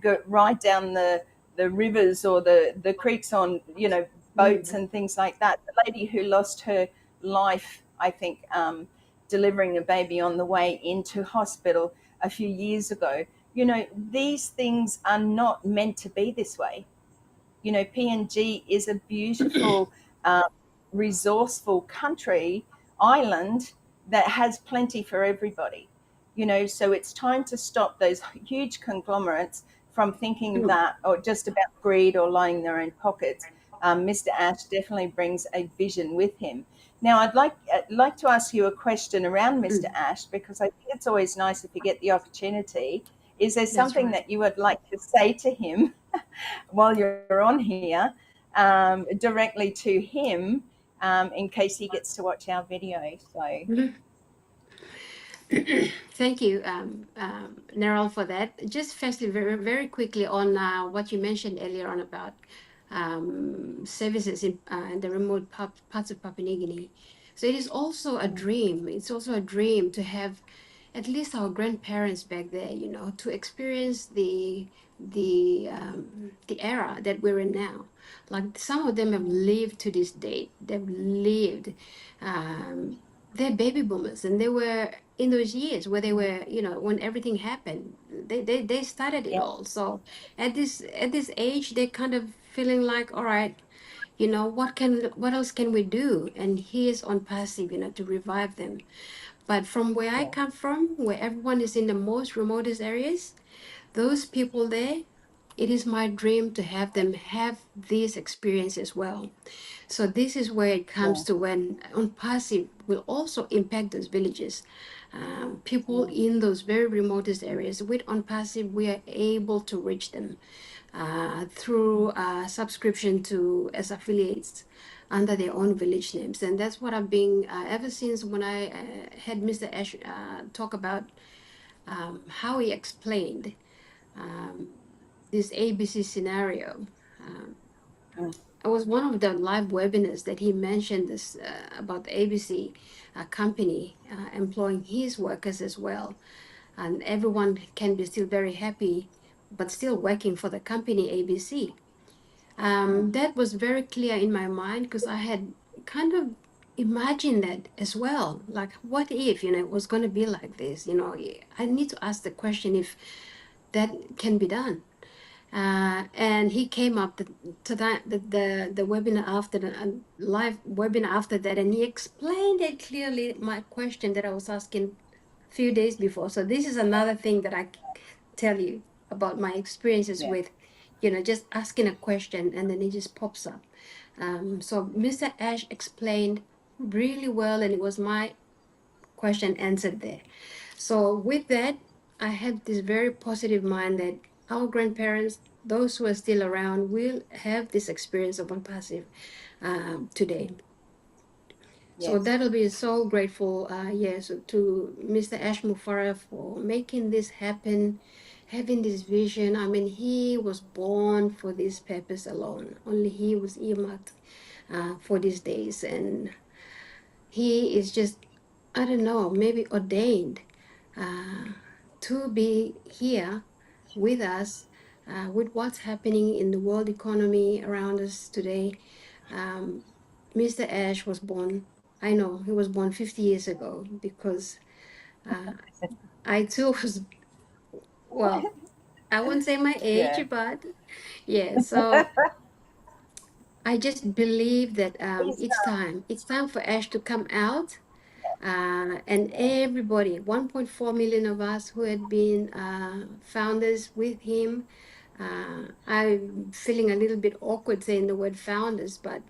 go right down the rivers or the creeks on, boats mm. and things like that. The lady who lost her life, I think, delivering a baby on the way into hospital a few years ago. These things are not meant to be this way. PNG is a beautiful, uh, resourceful country, island, that has plenty for everybody. So it's time to stop those huge conglomerates from thinking that, or just about greed or lining their own pockets. Mr. Ash definitely brings a vision with him. Now, I'd like to ask you a question around Mr. Ash, because I think it's always nice if you get the opportunity. Is there That's something right. that you would like to say to him while you're on here, directly to him, in case he gets to watch our video? So, Mhm. Thank you, Narelle, for that. Just firstly, very, very quickly on what you mentioned earlier on about services in the remote parts of Papua New Guinea. So it is also a dream. It's also a dream to have at least our grandparents back there, to experience the era that we're in now. Like some of them have lived to this date. They've lived. Um, they're baby boomers, and they were in those years where they were, when everything happened. They started it yeah, all. So at this age, they're kind of feeling like, all right, what else can we do? And here's on passive, to revive them. But from where I yeah, come from, where everyone is in the most remotest areas, those people there, it is my dream to have them have this experience as well. So this is where it comes yeah, to when on passive will also impact those villages. People mm, in those very remotest areas with on passive, we are able to reach them through subscription to as affiliates under their own village names. And that's what I've been ever since when I had Mr. Ash talk about how he explained um, this ABC scenario. Um, mm, it was one of the live webinars that he mentioned this about the ABC company employing his workers as well, and everyone can be still very happy, but still working for the company ABC. mm, That was very clear in my mind because I had kind of imagined that as well. Like, what if it was going to be like this? I need to ask the question if that can be done. And he came up to the webinar after the live webinar after that, and he explained it clearly. My question that I was asking a few days before. So this is another thing that I tell you about my experiences yeah, with, just asking a question and then it just pops up. So Mr. Ash explained really well, and it was my question answered there. So with that, I have this very positive mind that our grandparents, those who are still around, will have this experience of ONPASSIVE today. So yes, that'll be so grateful, yes, to Mr. AshMufareh for making this happen, having this vision. I mean, he was born for this purpose alone. Only he was earmarked for these days, and he is just, I don't know, maybe ordained uh, to be here with us with what's happening in the world economy around us today. Um, Mr. Ash was born, I know he was born 50 years ago because uh, I too was, well, I won't say my age, yeah, but yeah, so I just believe that he's it's time for Ash to come out and everybody, 1.4 million of us who had been founders with him. I'm feeling a little bit awkward saying the word founders, but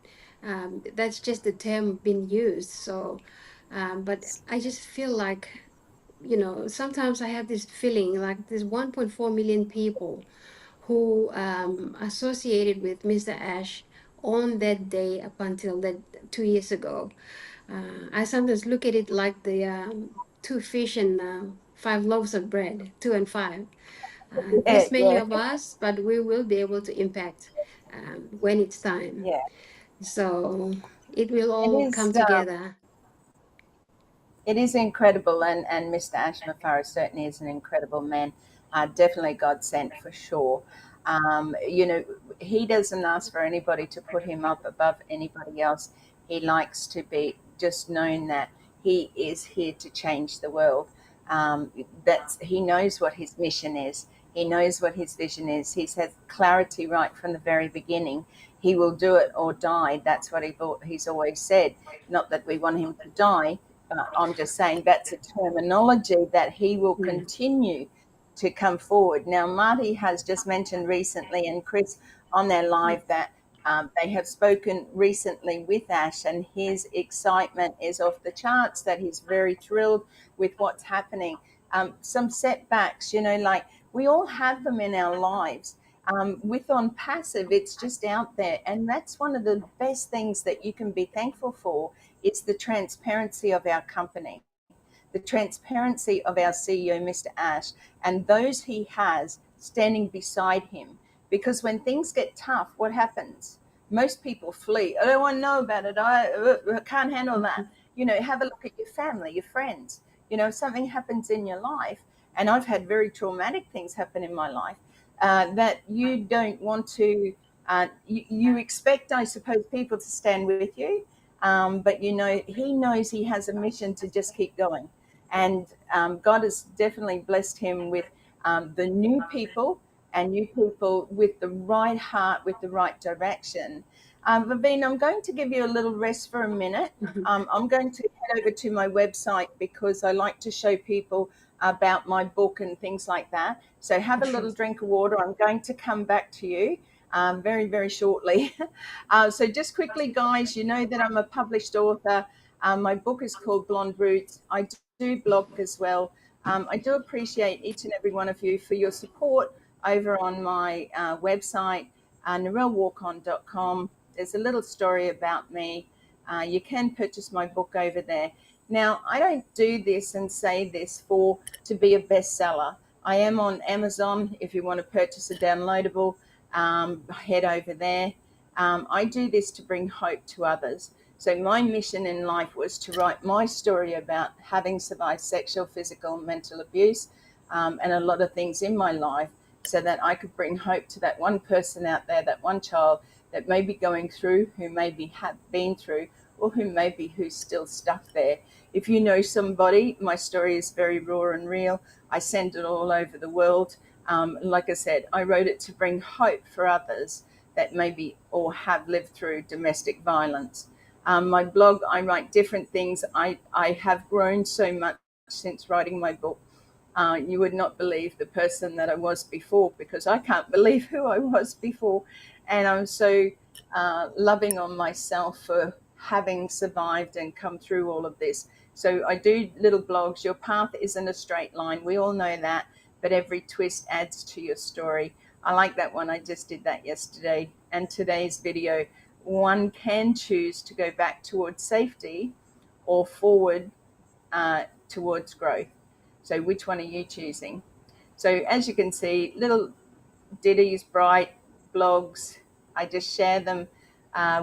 that's just the term being used. So, but I just feel like, sometimes I have this feeling like there's 1.4 million people who associated with Mr. Ash on that day up until that 2 years ago. I sometimes look at it like the two fish and five loaves of bread, two and five. yeah, This many yeah, of us, but we will be able to impact when it's time. yeah. So it will It all come is. together. It is incredible, and Mr. AshMufareh certainly is an incredible man. Definitely God sent for sure. He doesn't ask for anybody to put him up above anybody else. He likes to be just known that he is here to change the world. That's He knows what his mission is. He knows what his vision is. He's had clarity right from the very beginning. He will do it or die. That's what he's always said. Not that we want him to die, But I'm just saying that's a terminology that he will Yeah. continue to come forward. Now, Marty has just mentioned recently, and Chris on their live, that they have spoken recently with Ash, and his excitement is off the charts, that he's very thrilled with what's happening. Some setbacks, like we all have them in our lives. With ONPASSIVE, it's just out there. And that's one of the best things that you can be thankful for. It's the transparency of our company, the transparency of our CEO, Mr. Ash, and those he has standing beside him. Because when things get tough, what happens? Most people flee. I don't want to know about it. I can't handle that. Have a look at your family, your friends. If something happens in your life, and I've had very traumatic things happen in my life, that you don't want to, you expect, I suppose, people to stand with you. But he knows he has a mission to just keep going. And God has definitely blessed him with the new people, and new people with the right heart, with the right direction. Vavine, I'm going to give you a little rest for a minute. I'm going to head over to my website because I like to show people about my book and things like that. So have a little drink of water. I'm going to come back to you very, very shortly. So just quickly, guys, you know that I'm a published author. My book is called Blonde Roots. I do blog as well. I do appreciate each and every one of you for your support over on my website, narellewarcon.com. There's a little story about me. You can purchase my book over there. Now, I don't do this and say this to be a bestseller. I am on Amazon. If you want to purchase a downloadable, head over there. I do this to bring hope to others. So my mission in life was to write my story about having survived sexual, physical, mental abuse, and a lot of things in my life, so that I could bring hope to that one person out there, that one child that may be going through, who maybe have been through, or who's still stuck there. If you know somebody, my story is very raw and real. I send it all over the world. Like I said, I wrote it to bring hope for others that maybe or have lived through domestic violence. My blog, I write different things. I have grown so much since writing my book. You would not believe the person that I was before, because I can't believe who I was before. And I'm so loving on myself for having survived and come through all of this. So I do little blogs. Your path isn't a straight line. We all know that, but every twist adds to your story. I like that one. I just did that yesterday. And today's video, one can choose to go back towards safety or forward towards growth. So which one are you choosing? So as you can see, little ditties, bright blogs. I just share them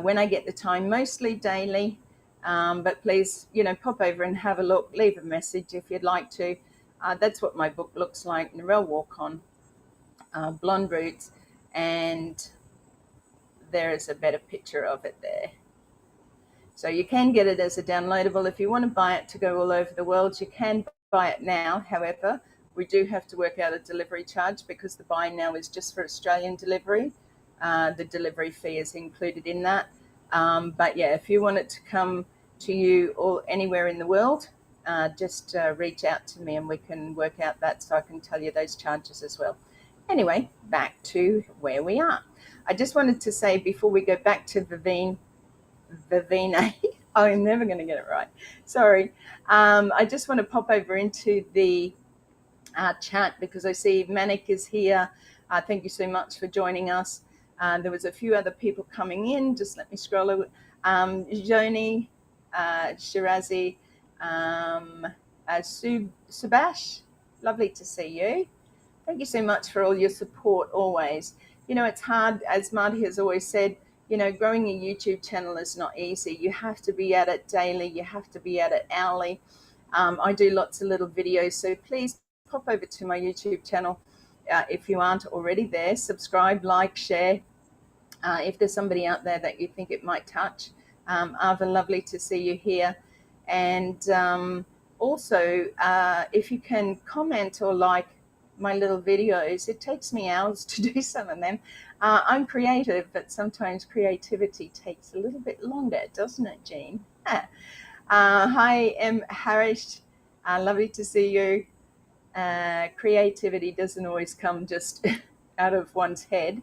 when I get the time, mostly daily. But please, pop over and have a look. Leave a message if you'd like to. That's what my book looks like, Narelle Warcon, Blonde Roots, and there is a better picture of it there. So you can get it as a downloadable. If you want to buy it to go all over the world, you can buy it now. However, we do have to work out a delivery charge, because the buy now is just for Australian delivery. The delivery fee is included in that. But yeah, if you want it to come to you or anywhere in the world, just reach out to me and we can work out that, so I can tell you those charges as well. Anyway, back to where we are. I just wanted to say, before we go back to Vavine, I'm never going to get it right. Sorry. I just want to pop over into the chat, because I see Manik is here. Thank you so much for joining us. There was a few other people coming in. Just let me scroll over. Joni, Shirazi, Subash, lovely to see you. Thank you so much for all your support always. It's hard, as Marty has always said, growing a YouTube channel is not easy. You have to be at it daily. You have to be at it hourly. I do lots of little videos, so please pop over to my YouTube channel if you aren't already there. Subscribe, like, share. If there's somebody out there that you think it might touch. Ava, lovely to see you here. And also, if you can comment or like my little videos, it takes me hours to do some of them. I'm creative, but sometimes creativity takes a little bit longer, doesn't it, Jean? Hi, M. Harish. Lovely to see you. Creativity doesn't always come just out of one's head.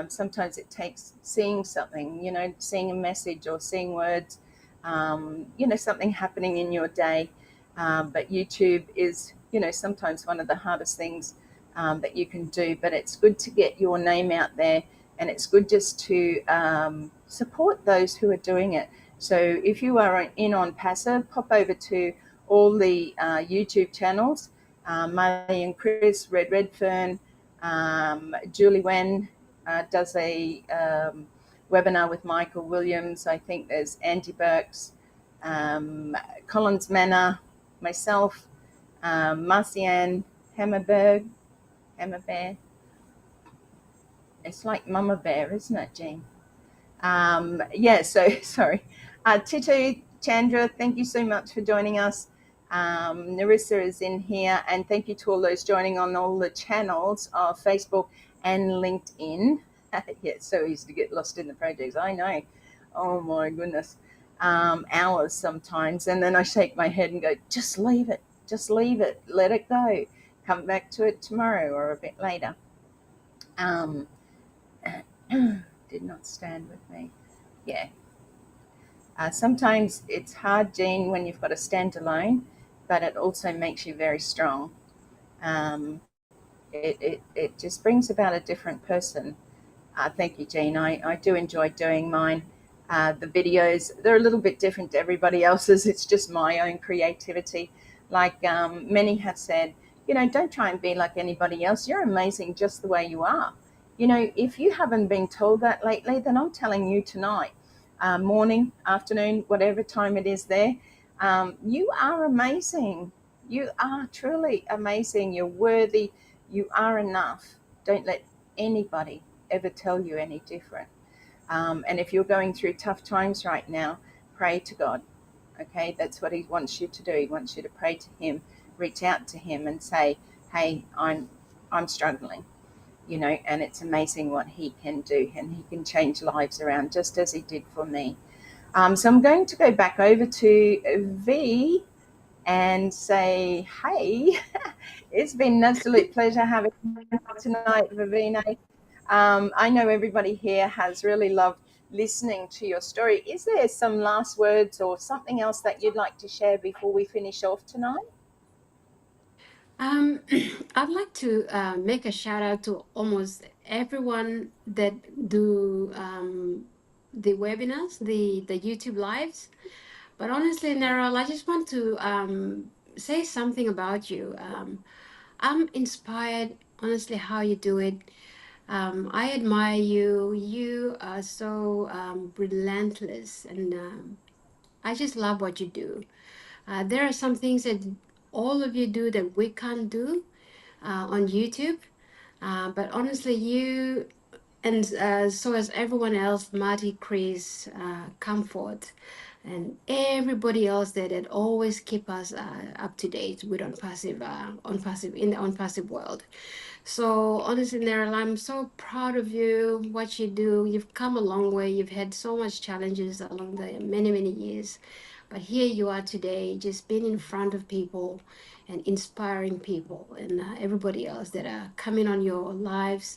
Sometimes it takes seeing something, seeing a message or seeing words, something happening in your day. But YouTube is, sometimes one of the hardest things that you can do. But it's good to get your name out there, and it's good just to support those who are doing it. So if you are in ONPASSIVE, pop over to all the YouTube channels. Marley and Chris, Red Redfern, Julie Wen does a webinar with Michael Williams. I think there's Andy Burks, Collins Manor, myself, Marcianne Hammerbear. It's like Mama Bear, isn't it, Jean? So sorry. Titu, Chandra, thank you so much for joining us. Narissa is in here, and thank you to all those joining on all the channels of Facebook and LinkedIn. It's so easy to get lost in the projects, I know. Oh my goodness. Hours sometimes, and then I shake my head and go, just leave it, let it go. Come back to it tomorrow or a bit later. Did not stand with me. Yeah. Sometimes it's hard, Jean, when you've got to stand alone, but it also makes you very strong. It just brings about a different person. Thank you, Jean. I do enjoy doing mine. The videos, they're a little bit different to everybody else's. It's just my own creativity. Like many have said, don't try and be like anybody else. You're amazing just the way you are. If you haven't been told that lately, then I'm telling you tonight, morning, afternoon, whatever time it is there, you are amazing. You are truly amazing. You're worthy. You are enough. Don't let anybody ever tell you any different. And if you're going through tough times right now, pray to God. Okay, that's what He wants you to do. He wants you to pray to Him, reach out to Him, and say, "Hey, I'm struggling." And it's amazing what He can do, and He can change lives around just as He did for me. So I'm going to go back over to V and say, hey, it's been an absolute pleasure having you tonight, Vavine. I know everybody here has really loved listening to your story. Is there some last words or something else that you'd like to share before we finish off tonight? I'd like to make a shout out to almost everyone that do the webinars, the YouTube lives. But honestly, Narelle, I just want to say something about you. I'm inspired, honestly, how you do it. I admire you. You are so relentless, and I just love what you do. There are some things that all of you do that we can't do on YouTube. But honestly, you and so as everyone else, Marty, Chris, Comfort, and everybody else that always keep us up to date with on passive in the on-passive world. So honestly, Neril, I'm so proud of you, what you do. You've come a long way. You've had so much challenges along the many, many years. But here you are today, just being in front of people and inspiring people and everybody else that are coming on your lives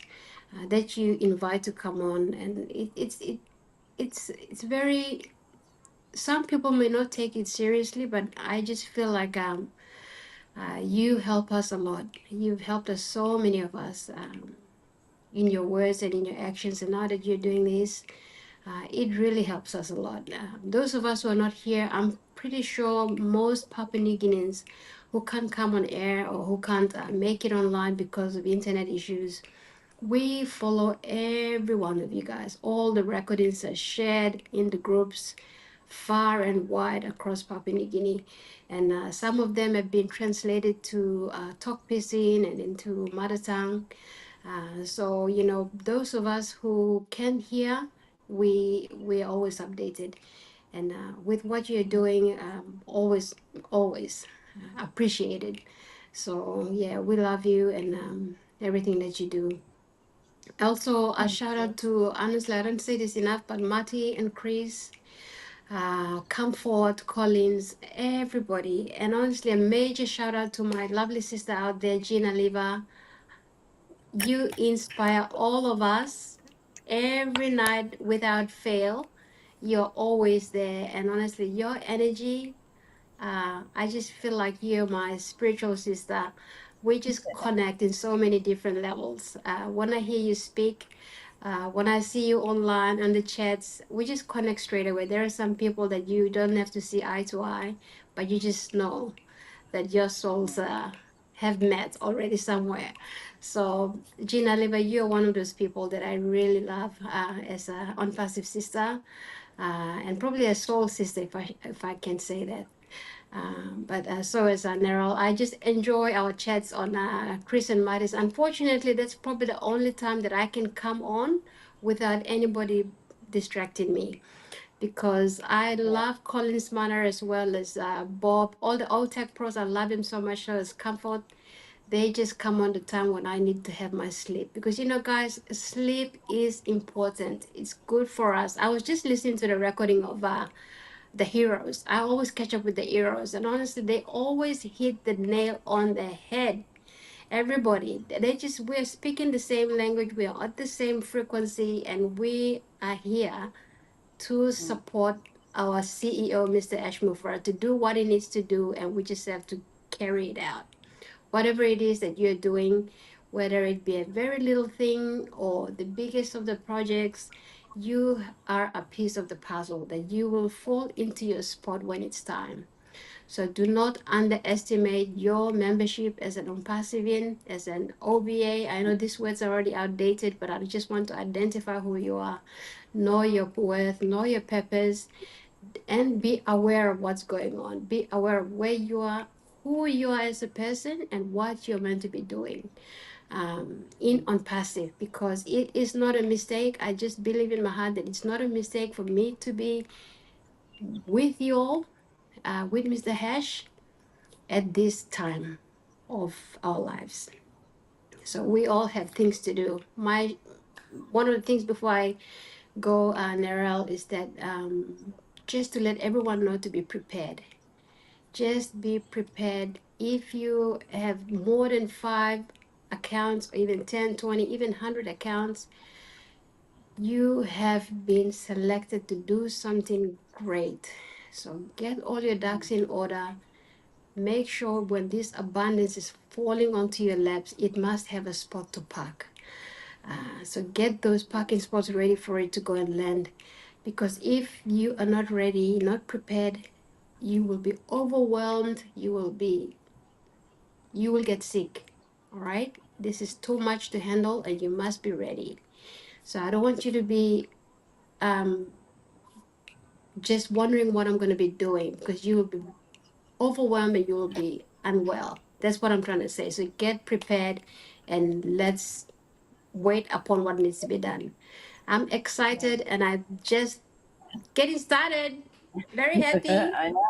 that you invite to come on. And it's very, some people may not take it seriously, but I just feel like you help us a lot. You've helped us, so many of us, in your words and in your actions. And now that you're doing this, it really helps us a lot. Those of us who are not here, I'm pretty sure most Papua New Guineans who can't come on air or who can't make it online because of internet issues, we follow every one of you guys. All the recordings are shared in the groups far and wide across Papua New Guinea. And some of them have been translated to Tok Pisin and into mother tongue. So, those of us who can hear, we're always updated. And with what you're doing, always appreciated. So, yeah, we love you and everything that you do. Also, a Thank shout you. out to, honestly, I don't say this enough, but Mati and Chris, Comfort, Collins, everybody. And honestly, a major shout out to my lovely sister out there, Gina Liva. You inspire all of us every night without fail. You're always there. And honestly, your energy, I just feel like you're my spiritual sister. We just connect in so many different levels. When I hear you speak, when I see you online on the chats, we just connect straight away. There are some people that you don't have to see eye to eye, but you just know that your souls have met already somewhere. So, Gina Liva, you're one of those people that I really love as a unpassive sister, and probably a soul sister, if I can say that. But so is Narelle. I just enjoy our chats on Chris and Maris. Unfortunately, that's probably the only time that I can come on without anybody distracting me, because I Yeah. love Colin's manner as well as Bob. All the old tech pros, I love him so much. So as comfort, they just come on the time when I need to have my sleep. Because guys, sleep is important. It's good for us. I was just listening to the recording of the heroes. I always catch up with the heroes, and honestly, they always hit the nail on the head. Everybody, we're speaking the same language, we are at the same frequency, and we are here to Mm. support our CEO, Mr. AshMufareh, to do what he needs to do, and we just have to carry it out. Whatever it is that you're doing, whether it be a very little thing or the biggest of the projects, you are a piece of the puzzle that you will fall into your spot when it's time. So do not underestimate your membership as an ONPASSIVIan, as an OBA. I know these words are already outdated, but I just want to identify who you are. Know your worth, know your purpose, and be aware of what's going on. Be aware of where you are, who you are as a person, and what you're meant to be doing in on passive, because it is not a mistake. I just believe in my heart that it's not a mistake for me to be with you all, with Mr. Hash at this time of our lives. So we all have things to do. My One of the things before I go, Narelle, is that just to let everyone know to be prepared. Just be prepared. If you have more than 5 accounts, or even 10, 20, even 100 accounts, you have been selected to do something great. So get all your ducks in order. Make sure when this abundance is falling onto your laps, it must have a spot to park. So get those parking spots ready for it to go and land. Because if you are not ready, not prepared, you will be overwhelmed. You will get sick. All right. This is too much to handle, and you must be ready. So I don't want you to be um, just wondering what I'm going to be doing, because you will be overwhelmed and you will be unwell. That's what I'm trying to say. So get prepared, and let's wait upon what needs to be done. I'm excited, and I just getting started. Very happy. I know.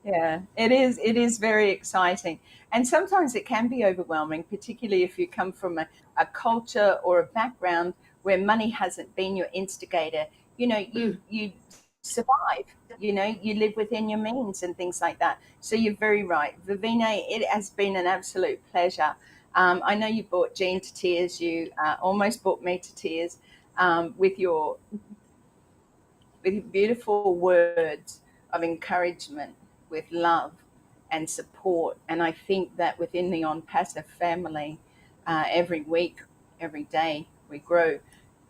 Yeah, it is. It is very exciting. And sometimes it can be overwhelming, particularly if you come from a culture or a background where money hasn't been your instigator. Mm, You survive, you live within your means and things like that. So you're very right. Vavine, it has been an absolute pleasure. I know you brought Jean to tears. You almost brought me to tears with beautiful words of encouragement, with love and support. And I think that within the On Passive family, every week, every day, we grow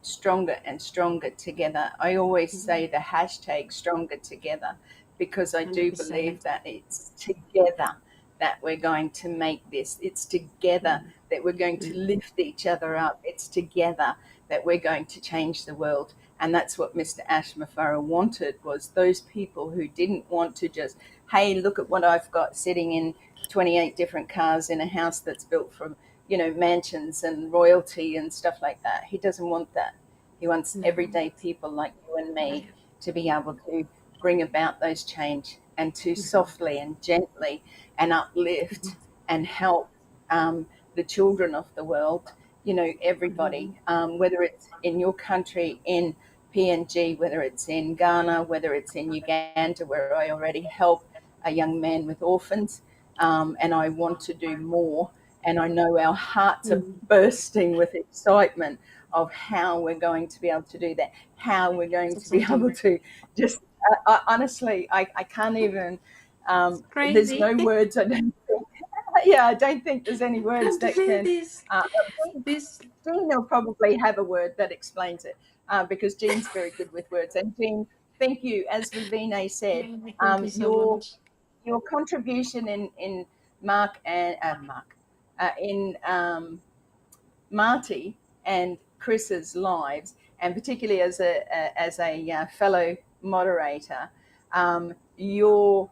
stronger and stronger together. I always say the hashtag stronger together, because I do 100%. believe that it's together that we're going to make this. It's together Mm, that we're going to mm, lift each other up. It's together that we're going to change the world. And that's what Mr. AshMufareh wanted, was those people who didn't want to just, hey, look at what I've got sitting in 28 different cars in a house that's built from, mansions and royalty and stuff like that. He doesn't want that. He wants no. everyday people like you and me I, to be able to bring about those change, and to mhm, softly and gently and mhm, uplift and help the children of the world, everybody, mhm, whether it's in your country, in PNG, whether it's in Ghana, whether it's in Uganda, where I already help a young man with orphans, and I want to do more. And I know our hearts are Mm. bursting with excitement of how we're going to be able to do that, how we're going It's to be able exciting. to just, honestly, I can't even, It's there's no crazy. words, I don't think. Yeah, I don't think there's any words Can't that believe can. this. Uh, This. Jean will probably have a word that explains it, because Jean's very good with words. And Jean, thank you. As Vavine said, Yeah, thank you so your much. contribution in Mark and Mark in Marty and Chris's lives, and particularly as a fellow moderator, your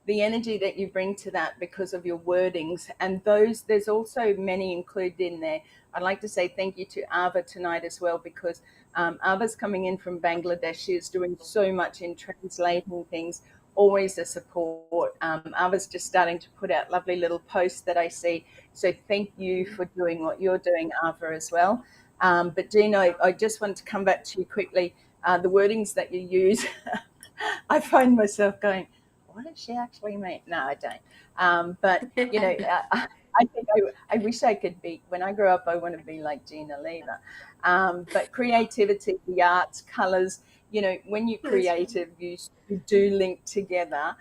the energy that you bring to that because of your wordings, and those there's also many included in there. I'd like to say thank you to Ava tonight as well, because Ava's coming in from Bangladesh. She is doing so much in translating things, always a support. Ava's just starting to put out lovely little posts that I see, so thank you for doing what you're doing, Ava, as well. But Jean, I just want to come back to you quickly. The wordings that you use, I find myself going, what does she actually mean? No, I don't. But you know, I think I wish I could be. When I grow up, I want to be like Gina Leva. But creativity, the arts, colors. You know, when you're Yes. creative, you do link together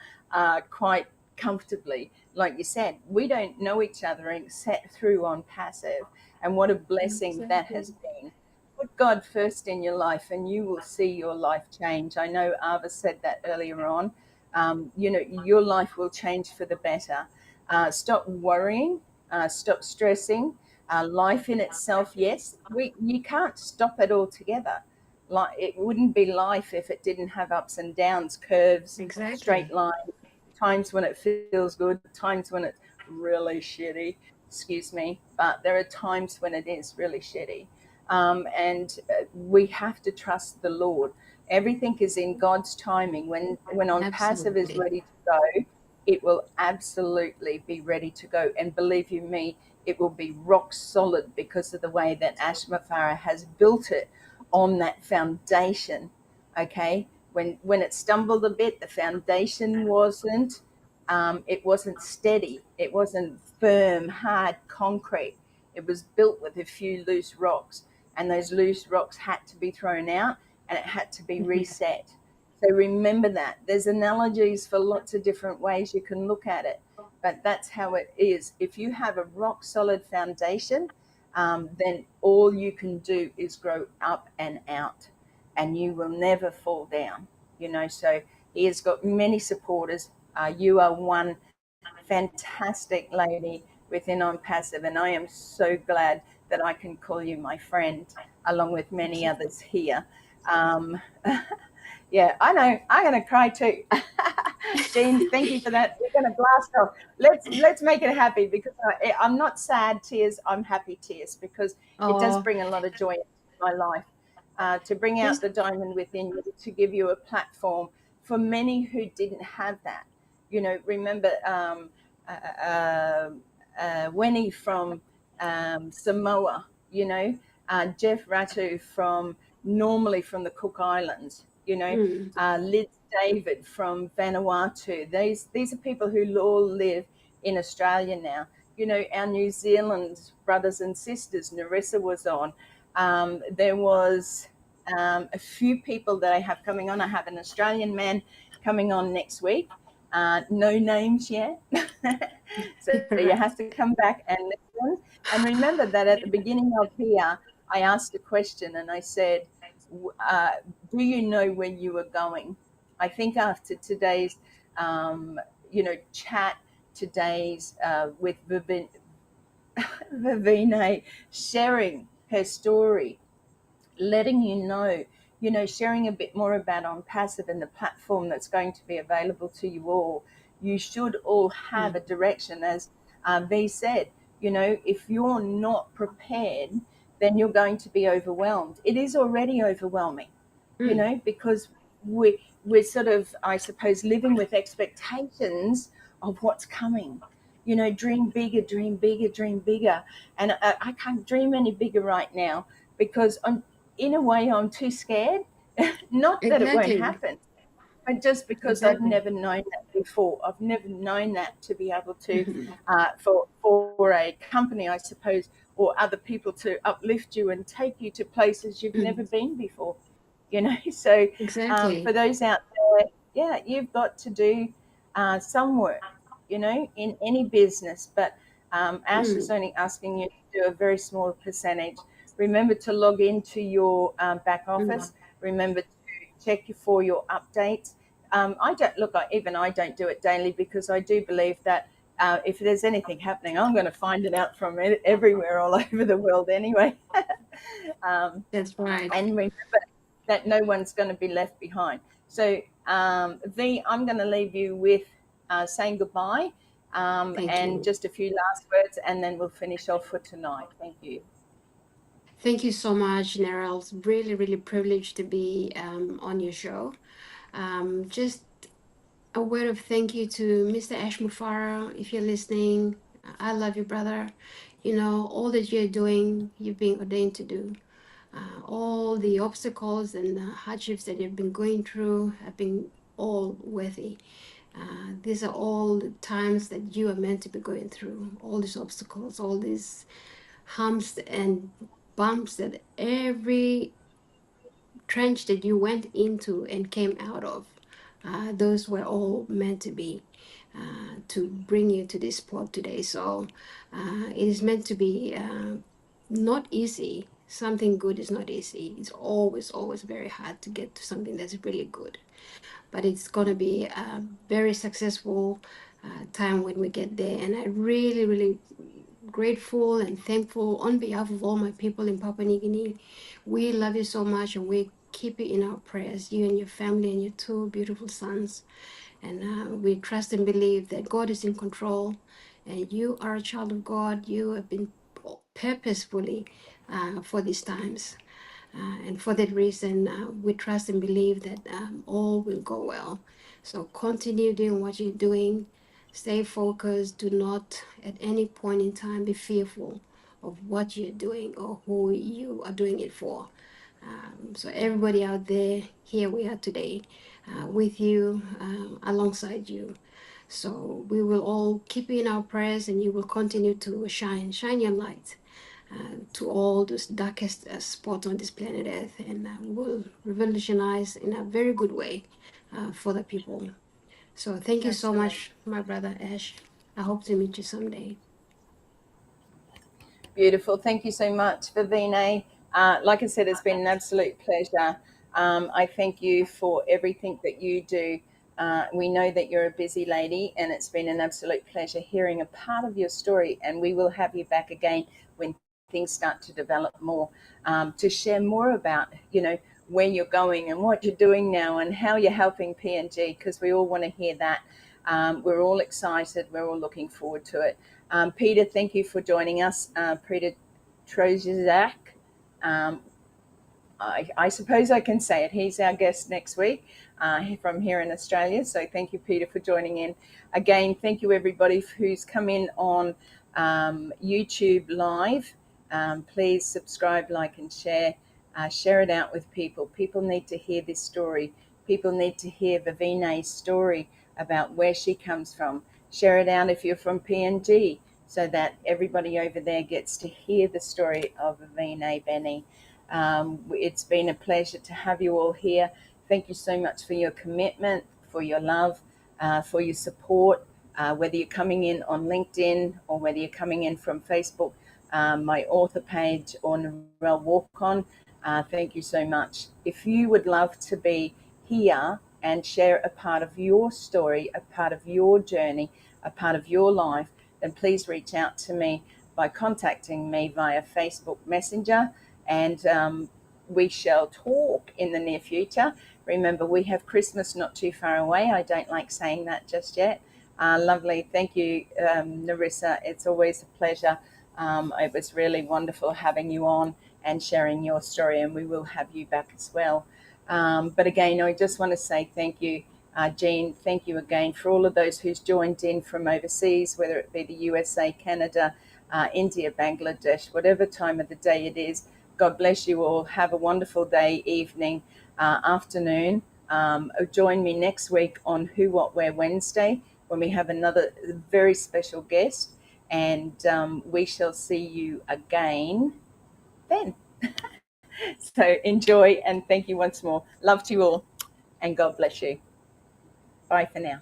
quite comfortably. Like you said, we don't know each other except through on passive, and what a blessing that has Exactly. been. Put God first in your life, and you will see your life change. I know Ava said that earlier on. You know, your life will change for the better. Stop worrying, stop stressing. Life in itself, yes, you can't stop it altogether. Like, it wouldn't be life if it didn't have ups and downs, curves, straight Exactly. lines, times when it feels good, times when it's really shitty, excuse me, but there are times when it is really shitty. And we have to trust the Lord. Everything is in God's timing. When on passive is Absolutely. ready to go, it will absolutely be ready to go. And believe you me, it will be rock solid because of the way that AshMufareh has built it on that foundation. Okay, when it stumbled a bit, the foundation it wasn't steady. It wasn't firm, hard concrete. It was built with a few loose rocks, and those loose rocks had to be thrown out and it had to be Mhm. reset. So remember that. There's analogies for lots of different ways you can look at it, but that's how it is. If you have a rock solid foundation, then all you can do is grow up and out, and you will never fall down. You know, so he has got many supporters. You are one fantastic lady within On Passive, and I am so glad that I can call you my friend, along with Thank many you. others here. Um, yeah, I know. I'm going to cry too. Jean, thank you for that. We're going to blast off. Let's make it happy, because I'm not sad tears. I'm happy tears, because it does Oh, bring a lot of joy into my life. To bring out this. the diamond within you, to give you a platform for many who didn't have that. You know, remember uh, Winnie from Samoa. You know, Jeff Ratu normally from the Cook Islands. You know, Mm. Liz David from Vanuatu. These are people who all live in Australia now. You know, our New Zealand brothers and sisters. Narissa was on. There was a few people that I have coming on. I have an Australian man coming on next week. No names yet. So you Right. have to come back and listen. And remember that at the beginning of here, I asked a question and I said, uh, do you know where you are going? I think after today's, um, chat, today's with Vavine sharing her story, letting sharing a bit more about On Passive and the platform that's going to be available to you all. You should all have Mm. a direction, as V said. If you're not prepared, then you're going to be overwhelmed. It is already overwhelming, Mm. because we're sort of, I suppose, living with expectations of what's coming. Dream bigger, dream bigger, dream bigger. And I can't dream any bigger right now, because in a way, I'm too scared, Not that it won't Exactly. happen, but just because I've Exactly. never known that before. I've never known that to be able to, Mhm. for a company, I suppose, or other people to uplift you and take you to places you've never Mhm. been before. So for Exactly. those out there, yeah, you've got to do some work, in any business. But Ash is Mm. only asking you to do a very small percentage. Remember to log into your back Mm. office. Remember to check for your updates. I don't look. Even I don't do it daily because I do believe that if there's anything happening, I'm going to find it out from everywhere, all over the world, anyway. um, That's right. and remember that no one's going to be left behind. So, V, I'm going to leave you with saying goodbye Thank and you. just a few last words, and then we'll finish off for tonight. Thank you. Thank you so much, Narelle. It's really, really privileged to be on your show. Just a word of thank you to Mr. AshMufareh, if you're listening. I love you, brother. You know, all that you're doing, you've been ordained to do. All the obstacles and hardships that you've been going through have been all worthy. These are all the times that you are meant to be going through. All these obstacles, all these humps and bumps that every trench that you went into and came out of, those were all meant to be to bring you to this spot today. So it is meant to be not easy. Something good is not easy. It's always, always very hard to get to something that's really good. But it's going to be a very successful time when we get there. And I really, really grateful and thankful on behalf of all my people in Papua New Guinea. We love you so much and we keep you in our prayers, you and your family and your two beautiful sons. And we trust and believe that God is in control and you are a child of God. You have been purposefully for these times. And for that reason, we trust and believe that all will go well. So continue doing what you're doing. Stay focused. Do not at any point in time be fearful of what you're doing or who you are doing it for. So everybody out there, here we are today with you, alongside you. So we will all keep you in our prayers and you will continue to shine your light to all those darkest spots on this planet Earth, and will revolutionize in a very good way for the people. So thank you so Excellent. much, my brother Ash. I hope to meet you someday. Beautiful. Thank you so much, Vavine. Like I said, it's been an absolute pleasure. I thank you for everything that you do. We know that you're a busy lady, and it's been an absolute pleasure hearing a part of your story. And we will have you back again when things start to develop more, to share more about, where you're going and what you're doing now and how you're helping PNG, because we all want to hear that. We're all excited. We're all looking forward to it. Peter, thank you for joining us. Peter Trojizak. Um, I suppose I can say it. He's our guest next week from here in Australia. So thank you, Peter, for joining in. Again, thank you, everybody who's come in on YouTube Live. Please subscribe, like, and share. Share it out with people. People need to hear this story. People need to hear Vavine's story about where she comes from. Share it out if you're from PNG so that everybody over there gets to hear the story of Vavine Benny. It's been a pleasure to have you all here. Thank you so much for your commitment, for your love, for your support, whether you're coming in on LinkedIn or whether you're coming in from Facebook, my author page, or Narelle Warcon. Thank you so much. If you would love to be here and share a part of your story, a part of your journey, a part of your life, then please reach out to me by contacting me via Facebook Messenger, and we shall talk in the near future. Remember, we have Christmas not too far away. I don't like saying that just yet. Lovely. Thank you, Narissa. It's always a pleasure. It was really wonderful having you on and sharing your story, and we will have you back as well. But again, I just want to say thank you, Jean. Thank you again for all of those who's joined in from overseas, whether it be the USA, Canada, India, Bangladesh, whatever time of the day it is. God bless you all. Have a wonderful day, evening, afternoon. Join me next week on Who, What, Where Wednesday when we have another very special guest, and we shall see you again then. So enjoy, and thank you once more. Love to you all, and God bless you. Bye for now.